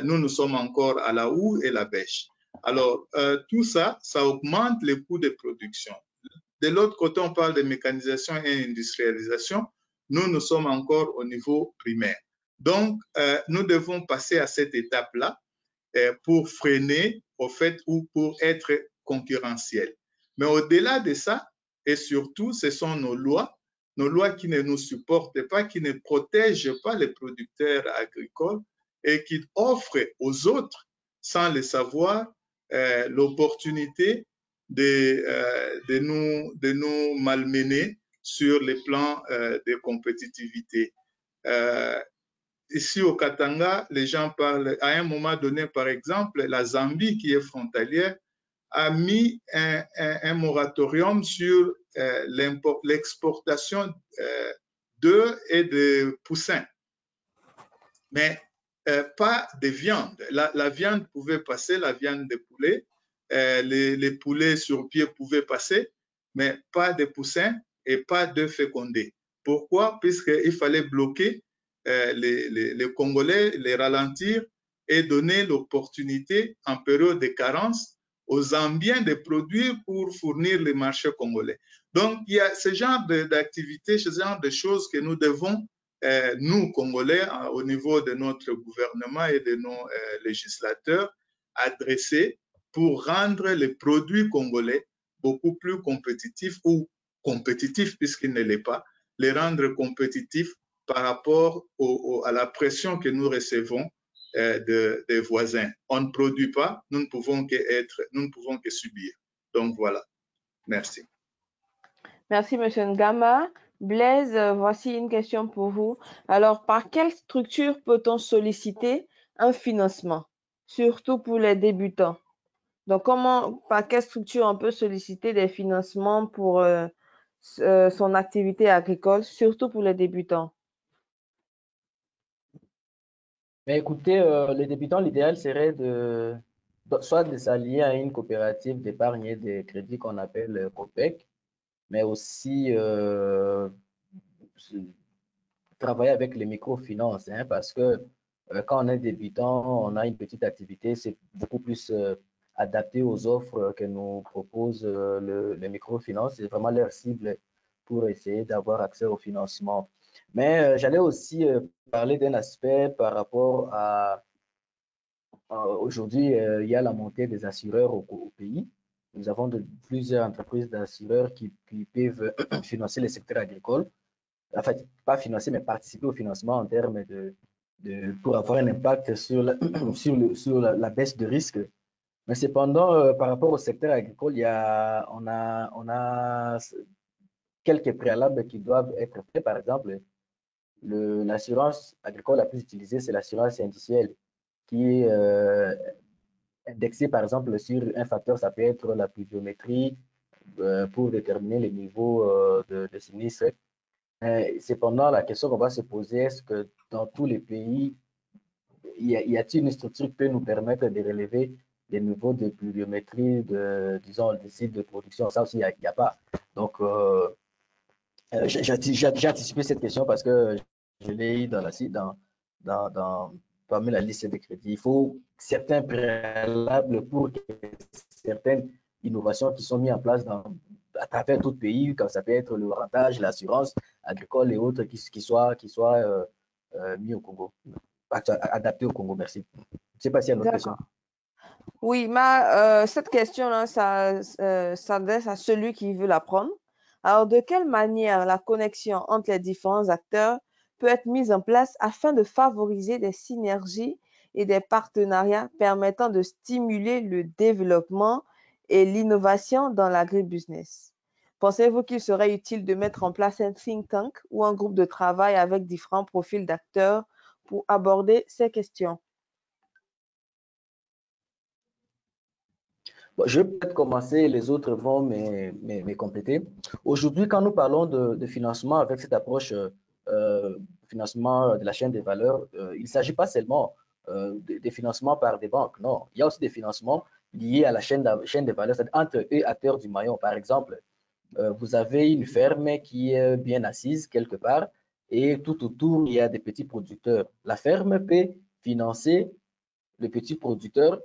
Nous sommes encore à la houe et la bêche. Alors, tout ça, ça augmente les coûts de production. De l'autre côté, on parle de mécanisation et industrialisation. Nous sommes encore au niveau primaire. Donc, nous devons passer à cette étape-là pour freiner, au fait, ou pour être concurrentiels. Mais au-delà de ça, et surtout, ce sont nos lois qui ne nous supportent pas, qui ne protègent pas les producteurs agricoles et qui offrent aux autres, sans le savoir, l'opportunité de nous malmener sur le plan de compétitivité. Ici au Katanga, les gens parlent, à un moment donné, par exemple, la Zambie, qui est frontalière, a mis un moratorium sur l'exportation d'œufs et de poussins, mais pas de viande. La viande pouvait passer, la viande de poulet, les poulets sur pied pouvaient passer, mais pas de poussins et pas d'œufs fécondés. Pourquoi? Puisqu'il fallait bloquer les Congolais, les ralentir et donner l'opportunité en période de carence aux Zambiens de produire pour fournir les marchés congolais. Donc, il y a ce genre d'activités, ce genre de choses que nous devons, nous, Congolais, au niveau de notre gouvernement et de nos législateurs, adresser pour rendre les produits congolais beaucoup plus compétitifs ou compétitifs, puisqu'ils ne l'est pas, les rendre compétitifs par rapport à la pression que nous recevons des voisins. On ne produit pas, nous ne pouvons que subir. Donc voilà. Merci. Merci, M. Ngama. Blaise, voici une question pour vous. Alors, par quelle structure peut-on solliciter un financement, surtout pour les débutants? Donc, par quelle structure on peut solliciter des financements pour son activité agricole, surtout pour les débutants? Mais écoutez, les débutants, l'idéal serait soit de s'allier à une coopérative d'épargne et de crédit qu'on appelle COPEC, mais aussi travailler avec les microfinances, hein, parce que quand on est débutant, on a une petite activité, c'est beaucoup plus adapté aux offres que nous proposent les microfinances. C'est vraiment leur cible pour essayer d'avoir accès au financement. Mais j'allais aussi parler d'un aspect par rapport à aujourd'hui, il y a la montée des assureurs au pays. Nous avons plusieurs entreprises d'assureurs qui peuvent financer les secteurs agricoles. En fait, pas financer, mais participer au financement en termes pour avoir un impact sur la baisse de risque Mais cependant, par rapport au secteur agricole, on a quelques préalables qui doivent être faits. Par exemple, l'assurance agricole la plus utilisée, c'est l'assurance indicielle, qui est indexée, par exemple, sur un facteur, ça peut être la pluviométrie pour déterminer les niveaux de sinistre. Cependant, la question qu'on va se poser, est-ce que dans tous les pays, y a-t-il une structure qui peut nous permettre de relever des niveaux de pluviométrie, disons, des sites de production? Ça aussi, il n'y a pas. Donc, j'ai anticipé cette question parce que je l'ai eu parmi la liste des crédits. Il faut certains préalables pour que certaines innovations qui sont mises en place à travers tout le pays, comme ça peut être le rentage, l'assurance agricole et autres, qui soient mis au Congo, adaptés au Congo. Merci. Je ne sais pas s'il y a une autre question. D'accord. Oui, cette question-là, ça s'adresse à celui qui veut la prendre. Alors, de quelle manière la connexion entre les différents acteurs peut être mise en place afin de favoriser des synergies et des partenariats permettant de stimuler le développement et l'innovation dans l'agribusiness? Pensez-vous qu'il serait utile de mettre en place un think tank ou un groupe de travail avec différents profils d'acteurs pour aborder ces questions? Bon, je vais peut-être commencer, les autres vont me compléter. Aujourd'hui, quand nous parlons de financement avec cette approche financement de la chaîne des valeurs, il ne s'agit pas seulement des financements par des banques, non. Il y a aussi des financements liés à la chaîne des valeurs, c'est-à-dire entre eux acteurs du maillon. Par exemple, vous avez une ferme qui est bien assise quelque part et tout autour, il y a des petits producteurs. La ferme peut financer le petit producteur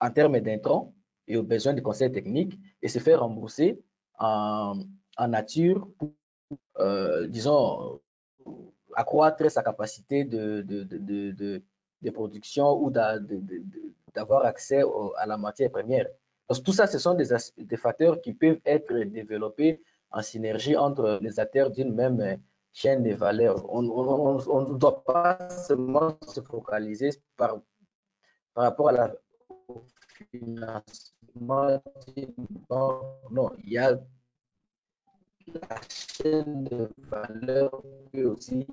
en termes d'intrants et aux besoins de conseils techniques et se faire rembourser en nature pour, disons, accroître sa capacité de production ou d'avoir accès à la matière première. Donc, tout ça, ce sont des facteurs qui peuvent être développés en synergie entre les acteurs d'une même chaîne de valeur. On ne doit pas seulement se focaliser par rapport au financement. Non, il y a la chaîne de valeur aussi.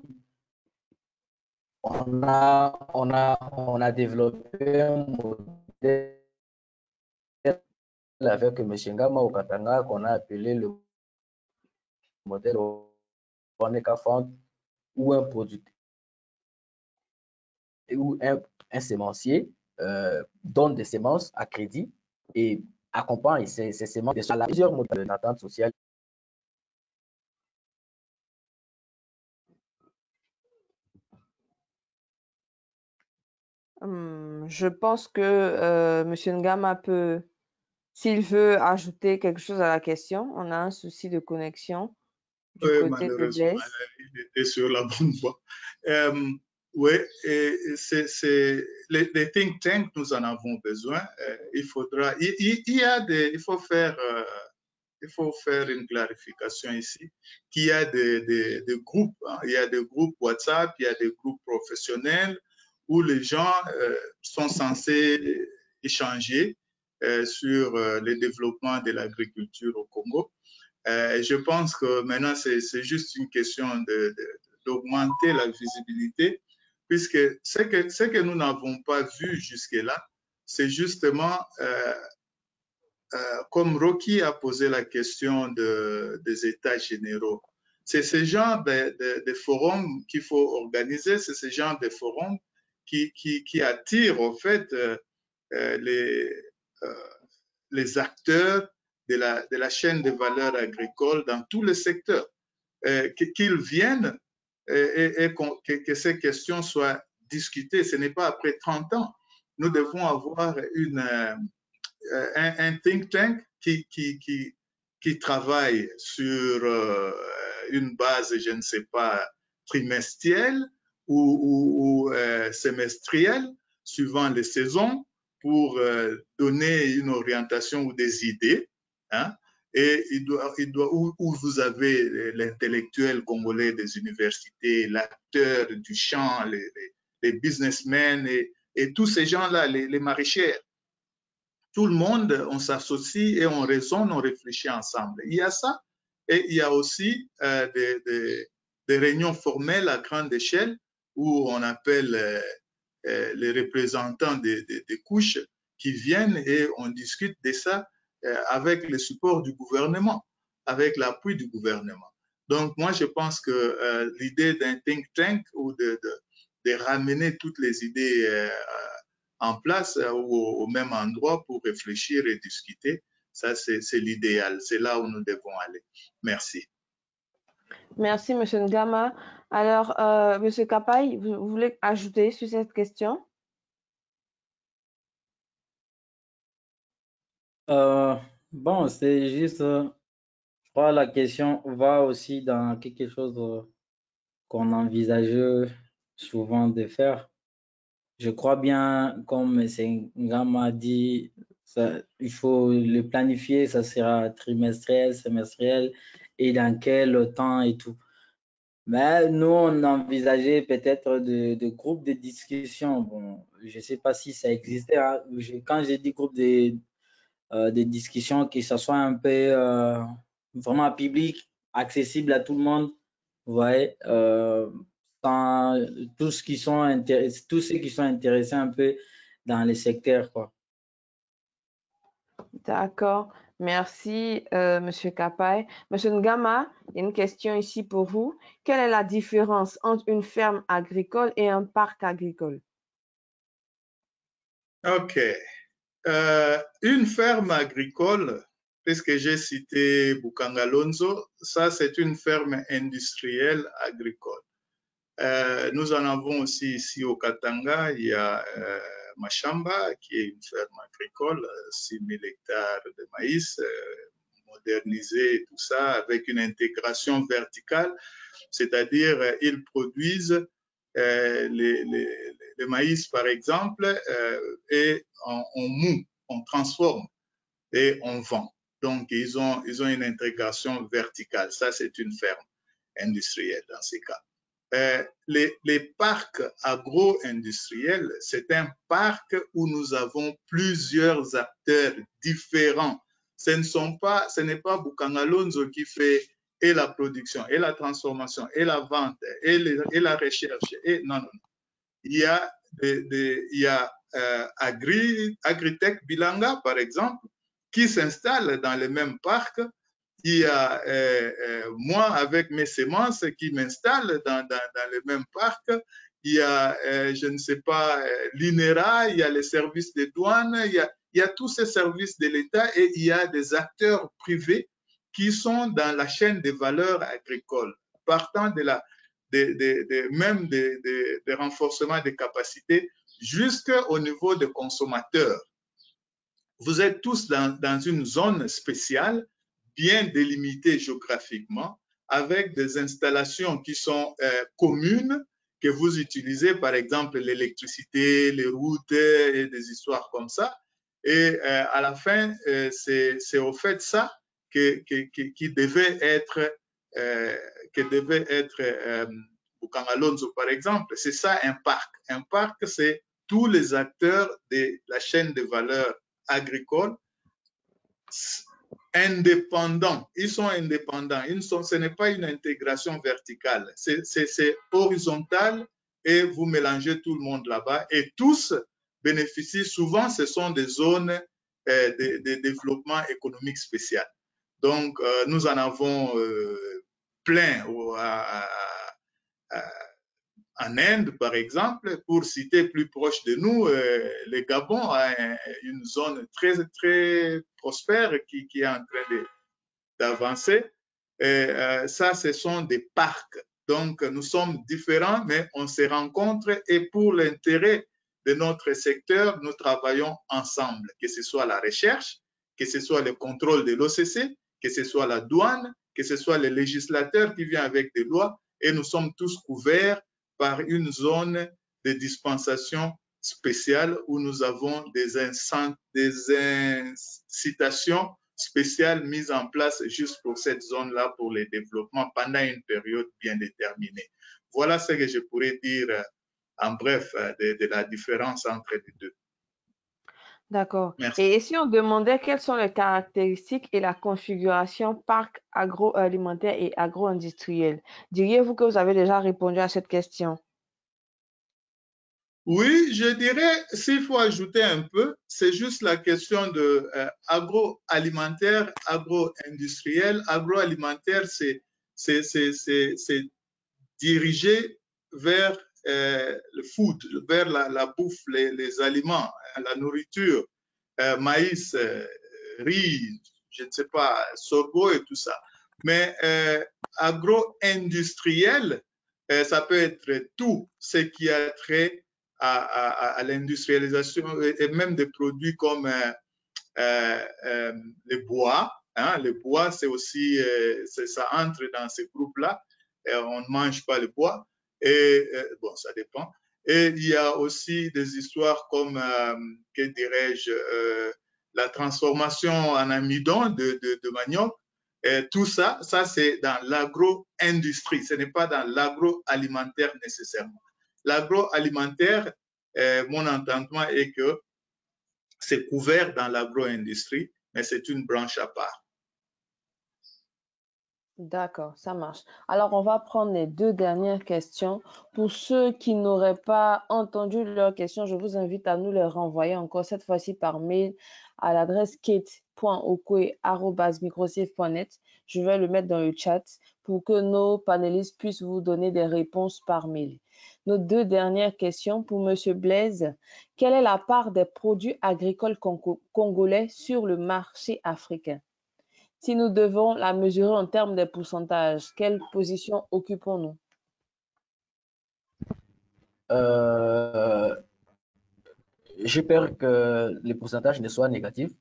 On a développé un modèle avec M. Ngama au Katanga qu'on a appelé le modèle Oneka Fund, où un producteur ou un sémencier donne des semences à crédit et accompagne ces semences à plusieurs modèles d'attente sociale. Je pense que M. Ngama peut, s'il veut ajouter quelque chose à la question, on a un souci de connexion du côté de malheureusement, Blaise. il était sur la bonne voie. Oui, les think tanks, nous en avons besoin. Il faudra, il faut faire une clarification ici, qu'il y a des groupes, hein, il y a des groupes WhatsApp, il y a des groupes professionnels où les gens sont censés échanger sur le développement de l'agriculture au Congo. Je pense que maintenant, c'est juste une question d'augmenter la visibilité, puisque ce que nous n'avons pas vu jusque-là, c'est justement comme Rocky a posé la question des États généraux, c'est ce genre de forums qu'il faut organiser, c'est ce genre de forums qui attirent en fait les acteurs de la chaîne de valeur agricole dans tous les secteurs, qu'ils viennent et que ces questions soient discutées. Ce n'est pas après 30 ans. Nous devons avoir un think tank qui travaille sur une base, je ne sais pas, trimestrielle ou semestrielle, suivant les saisons, pour donner une orientation ou des idées. Hein, et où vous avez l'intellectuel congolais des universités, l'acteur du champ, les businessmen et tous ces gens-là, les maraîchers, tout le monde, on s'associe et on raisonne, on réfléchit ensemble. Il y a ça, et il y a aussi des réunions formelles à grande échelle où on appelle les représentants des couches qui viennent et on discute de ça avec le support du gouvernement, avec l'appui du gouvernement. Donc, moi, je pense que l'idée d'un think tank ou de ramener toutes les idées en place ou au même endroit pour réfléchir et discuter, ça, c'est l'idéal. C'est là où nous devons aller. Merci. Merci, M. Ngama. Alors, M. Kapai, vous voulez ajouter sur cette question? Bon, c'est juste, je crois que la question va aussi dans quelque chose qu'on envisage souvent de faire. Je crois bien, comme M. Ngama a dit, il faut le planifier, ça sera trimestriel, semestriel et dans quel temps et tout. Mais nous, on envisageait peut-être de groupes de discussion. Bon, je ne sais pas si ça existait. Hein. Quand j'ai dit groupe de discussion, que ce soit un peu vraiment public, accessible à tout le monde, vous voyez, tous ceux qui sont intéressés un peu dans les secteurs, quoi. D'accord, merci Monsieur Kapai. Monsieur Ngama, il y a une question ici pour vous. Quelle est la différence entre une ferme agricole et un parc agricole? OK. Une ferme agricole, puisque j'ai cité Bukangalonzo, ça c'est une ferme industrielle agricole. Nous en avons aussi ici au Katanga, il y a Machamba, qui est une ferme agricole, 6000 hectares de maïs, modernisé, tout ça, avec une intégration verticale, c'est-à-dire ils produisent le maïs, par exemple, et on moue, on transforme et on vend. Donc, ils ont une intégration verticale. Ça, c'est une ferme industrielle dans ces cas. Les parcs agro-industriels, c'est un parc où nous avons plusieurs acteurs différents. Ce n'est pas Bukangalonzo qui fait et la production, et la transformation, et la vente, et la recherche. Non, non, non. Il y a Agritech Bilanga, par exemple, qui s'installe dans le même parc. Il y a moi avec mes semences qui m'installe dans le même parc. Il y a, je ne sais pas, l'INERA, il y a les services de douane, il y a tous ces services de l'État et il y a des acteurs privés qui sont dans la chaîne de valeur agricole, partant de même des renforcements des capacités jusqu'au niveau des consommateurs. Vous êtes tous dans une zone spéciale, bien délimitée géographiquement, avec des installations qui sont communes, que vous utilisez, par exemple l'électricité, les routes et des histoires comme ça. Et à la fin, c'est au fait ça qui devait être Bukangalonzo, par exemple. C'est ça un parc. Un parc, c'est tous les acteurs de la chaîne de valeur agricole indépendants. Ils sont indépendants. Ce n'est pas une intégration verticale. C'est horizontal et vous mélangez tout le monde là-bas et tous bénéficient. Souvent, ce sont des zones de développement économique spécial. Donc, nous en avons plein en Inde, par exemple, pour citer plus proche de nous, le Gabon a une zone très, très prospère qui est en train d'avancer. Ça, ce sont des parcs. Donc, nous sommes différents, mais on se rencontre et pour l'intérêt de notre secteur, nous travaillons ensemble, que ce soit la recherche, que ce soit le contrôle de l'OCC, que ce soit la douane, que ce soit le législateur qui vient avec des lois, et nous sommes tous couverts par une zone de dispensation spéciale où nous avons des incitations spéciales mises en place juste pour cette zone-là, pour les développements pendant une période bien déterminée. Voilà ce que je pourrais dire en bref de la différence entre les deux. D'accord. Merci. Et si on demandait quelles sont les caractéristiques et la configuration parc agroalimentaire et agro-industriel, diriez-vous que vous avez déjà répondu à cette question? Oui, je dirais, s'il faut ajouter un peu, c'est juste la question de agroalimentaire, agro-industriel. Agroalimentaire, c'est dirigé vers le food, vers la bouffe, les aliments, la nourriture, maïs, riz, je ne sais pas, sorgho et tout ça. Mais agro-industriel, ça peut être tout ce qui a trait à l'industrialisation et même des produits comme les bois. Hein, les bois, c'est aussi, ça entre dans ces groupes-là. On ne mange pas le bois. Et bon, ça dépend. Et il y a aussi des histoires comme, que dirais-je, la transformation en amidon de manioc. Et tout ça, ça c'est dans l'agro-industrie. Ce n'est pas dans l'agroalimentaire nécessairement. L'agroalimentaire, mon entendement est que c'est couvert dans l'agro-industrie, mais c'est une branche à part. D'accord, ça marche. Alors, on va prendre les deux dernières questions. Pour ceux qui n'auraient pas entendu leurs questions, je vous invite à nous les renvoyer encore cette fois-ci par mail à l'adresse kate.okwe@microsafe.net. Je vais le mettre dans le chat pour que nos panélistes puissent vous donner des réponses par mail. Nos deux dernières questions pour Monsieur Blaise. Quelle est la part des produits agricoles congolais sur le marché africain? Si nous devons la mesurer en termes de pourcentage, quelle position occupons-nous? J'ai peur que les pourcentages ne soient négatifs.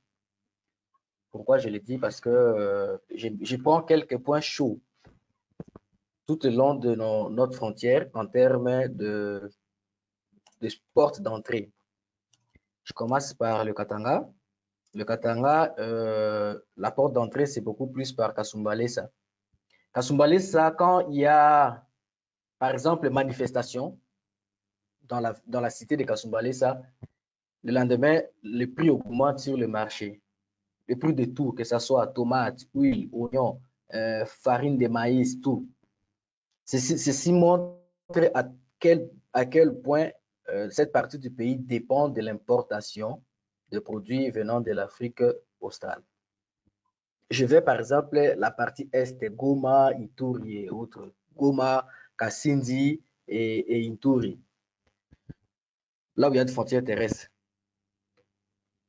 Pourquoi je le dis? Parce que je prends quelques points chauds tout le long de notre frontière en termes de portes d'entrée. Je commence par le Katanga. Le Katanga, la porte d'entrée, c'est beaucoup plus par Kasumbalesa. Kasumbalesa, quand il y a, par exemple, manifestation dans la cité de Kasumbalesa, le lendemain, le prix augmente sur le marché. Le prix de tout, que ce soit tomates, huile, oignons, farine de maïs, tout. Ceci montre à quel point cette partie du pays dépend de l'importation de produits venant de l'Afrique australe. Je vais par exemple la partie est, Goma, Ituri et autres. Goma, Kasindi et Ituri. Là où il y a des frontières terrestres.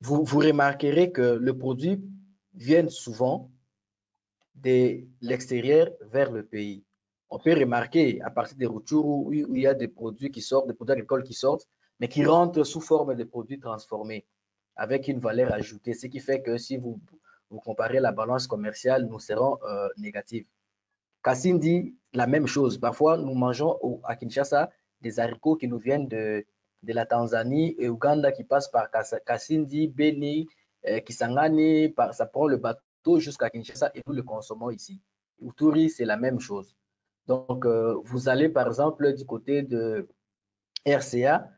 Vous remarquerez que le produit vient souvent de l'extérieur vers le pays. On peut remarquer à partir des routures où il y a des produits qui sortent, des produits agricoles qui sortent, mais qui rentrent sous forme de produits transformés avec une valeur ajoutée, ce qui fait que si vous comparez la balance commerciale, nous serons négatifs. Kasindi, la même chose. Parfois, nous mangeons à Kinshasa des haricots qui nous viennent de la Tanzanie et Ouganda qui passent par Kasindi, Beni, Kisangani, ça prend le bateau jusqu'à Kinshasa et nous le consommons ici. Uturi, c'est la même chose. Donc, vous allez par exemple du côté de RCA,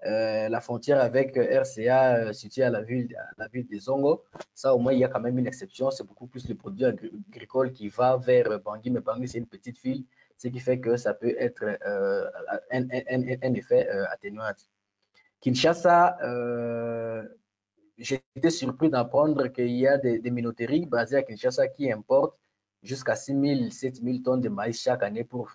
la frontière avec RCA située à la ville de Zongo. Ça, au moins, il y a quand même une exception. C'est beaucoup plus le produit agricole qui va vers Bangui, mais Bangui, c'est une petite ville, ce qui fait que ça peut être un effet atténuant. Kinshasa, j'ai été surpris d'apprendre qu'il y a des minoteries basées à Kinshasa qui importent jusqu'à 6 000, 7 000 tonnes de maïs chaque année pour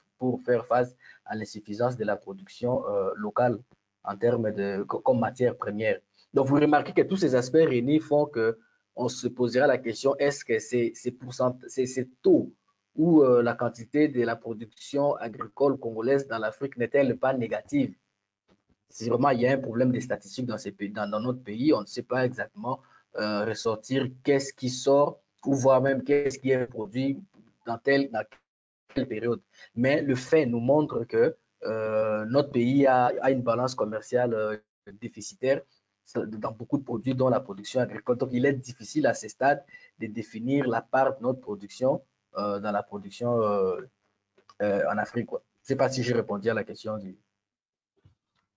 faire face à l'insuffisance de la production locale en termes comme matière première. Donc, vous remarquez que tous ces aspects réunis font qu'on se posera la question, est-ce que ces taux ou la quantité de la production agricole congolaise dans l'Afrique n'est-elle pas négative? Si vraiment il y a un problème de statistiques dans notre pays, on ne sait pas exactement ressortir qu'est-ce qui sort ou voir même qu'est-ce qui est produit dans quelle période. Mais le fait nous montre que notre pays a une balance commerciale déficitaire dans beaucoup de produits, dont la production agricole. Donc, il est difficile à ce stade de définir la part de notre production dans la production en Afrique. Je ne sais pas si j'ai répondu à la question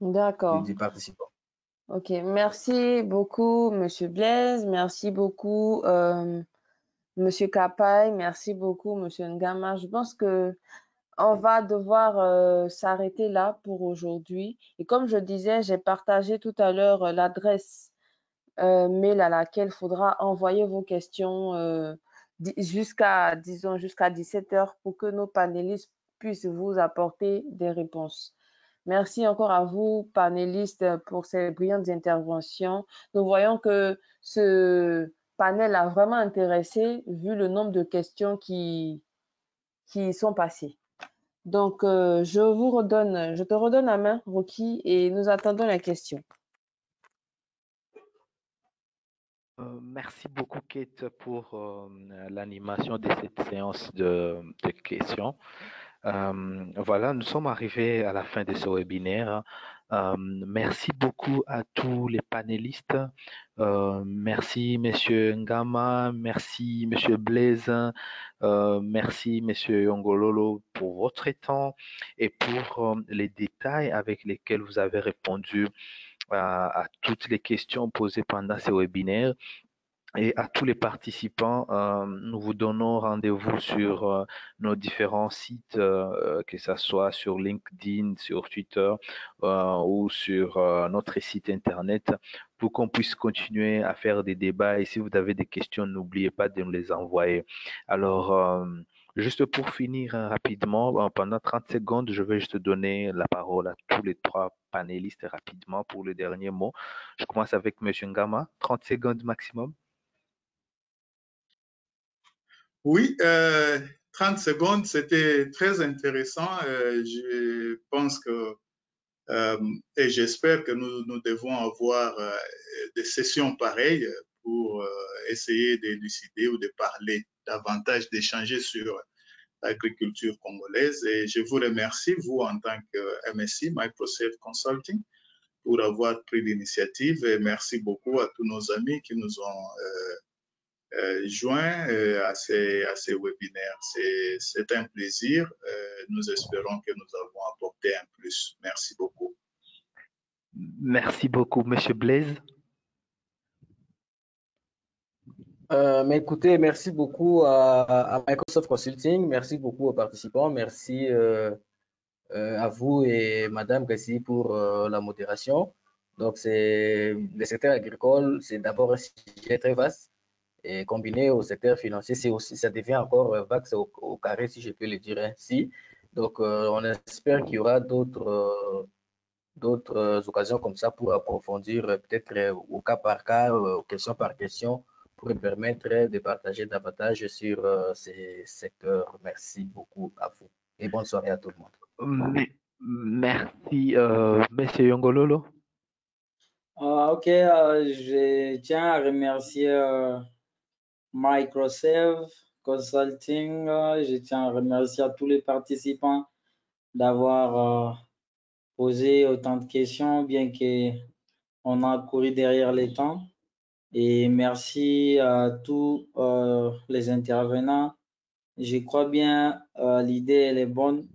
D'accord. du participant. Ok, merci beaucoup, Monsieur Blaise. Merci beaucoup, Monsieur Kapai. Merci beaucoup, Monsieur Ngama. Je pense que on va devoir s'arrêter là pour aujourd'hui. Et comme je disais, j'ai partagé tout à l'heure l'adresse mail à laquelle il faudra envoyer vos questions disons, jusqu'à 17 heures pour que nos panélistes puissent vous apporter des réponses. Merci encore à vous, panélistes, pour ces brillantes interventions. Nous voyons que ce panel a vraiment intéressé vu le nombre de questions qui sont passées. Donc, je te redonne la main, Rocky, et nous attendons les questions. Merci beaucoup, Kate, pour l'animation de cette séance de questions. Voilà, nous sommes arrivés à la fin de ce webinaire. Merci beaucoup à tous les panélistes. Merci, Monsieur Ngama. Merci, Monsieur Blaise. Merci, Monsieur Yongololo, pour votre temps et pour les détails avec lesquels vous avez répondu à toutes les questions posées pendant ce webinaire. Et à tous les participants, nous vous donnons rendez-vous sur nos différents sites, que ce soit sur LinkedIn, sur Twitter ou sur notre site Internet, pour qu'on puisse continuer à faire des débats. Et si vous avez des questions, n'oubliez pas de nous les envoyer. Alors, juste pour finir rapidement, pendant 30 secondes, je vais juste donner la parole à tous les trois panélistes rapidement pour le dernier mot. Je commence avec M. Ngama, 30 secondes maximum. Oui, 30 secondes, c'était très intéressant. Je pense que, et j'espère que nous devons avoir des sessions pareilles pour essayer d'élucider ou de parler davantage, d'échanger sur l'agriculture congolaise. Et je vous remercie, vous, en tant que MSI, Microsoft Consulting, pour avoir pris l'initiative. Et merci beaucoup à tous nos amis qui nous ont joint à ces webinaires. C'est un plaisir. Nous espérons que nous avons apporté un plus. Merci beaucoup. Merci beaucoup, Monsieur Blaise. Mais écoutez, merci beaucoup à Microsoft Consulting, merci beaucoup aux participants, merci à vous et Madame Gassi pour la modération. Donc, le secteur agricole, c'est d'abord un sujet très vaste et combiné au secteur financier, ça devient encore vague au carré, si je peux le dire ainsi. Donc, on espère qu'il y aura d'autres occasions comme ça pour approfondir peut-être au cas par cas, question par question, pour permettre de partager davantage sur ces secteurs. Merci beaucoup à vous et bonne soirée à tout le monde. Merci, Monsieur Yongololo. Ok, je tiens à remercier Microsoft Consulting. Je tiens à remercier à tous les participants d'avoir posé autant de questions, bien qu'on a couru derrière les temps. Et merci à tous les intervenants. Je crois bien, l'idée, elle est bonne.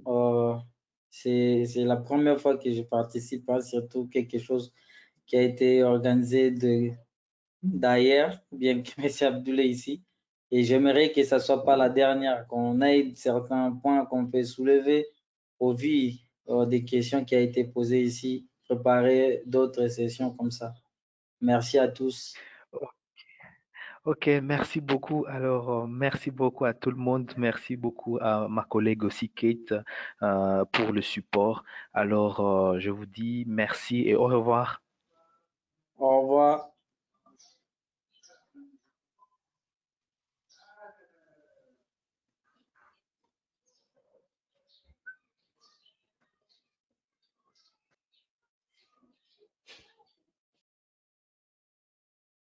C'est la première fois que je participe à surtout quelque chose qui a été organisé d'ailleurs, bien que M. Abdoulaye ici. Et j'aimerais que ça ne soit pas la dernière, qu'on ait certains points qu'on peut soulever au vu des questions qui ont été posées ici, préparer d'autres sessions comme ça. Merci à tous. Ok, merci beaucoup. Alors, merci beaucoup à tout le monde. Merci beaucoup à ma collègue aussi, Kate, pour le support. Alors, je vous dis merci et au revoir. Au revoir.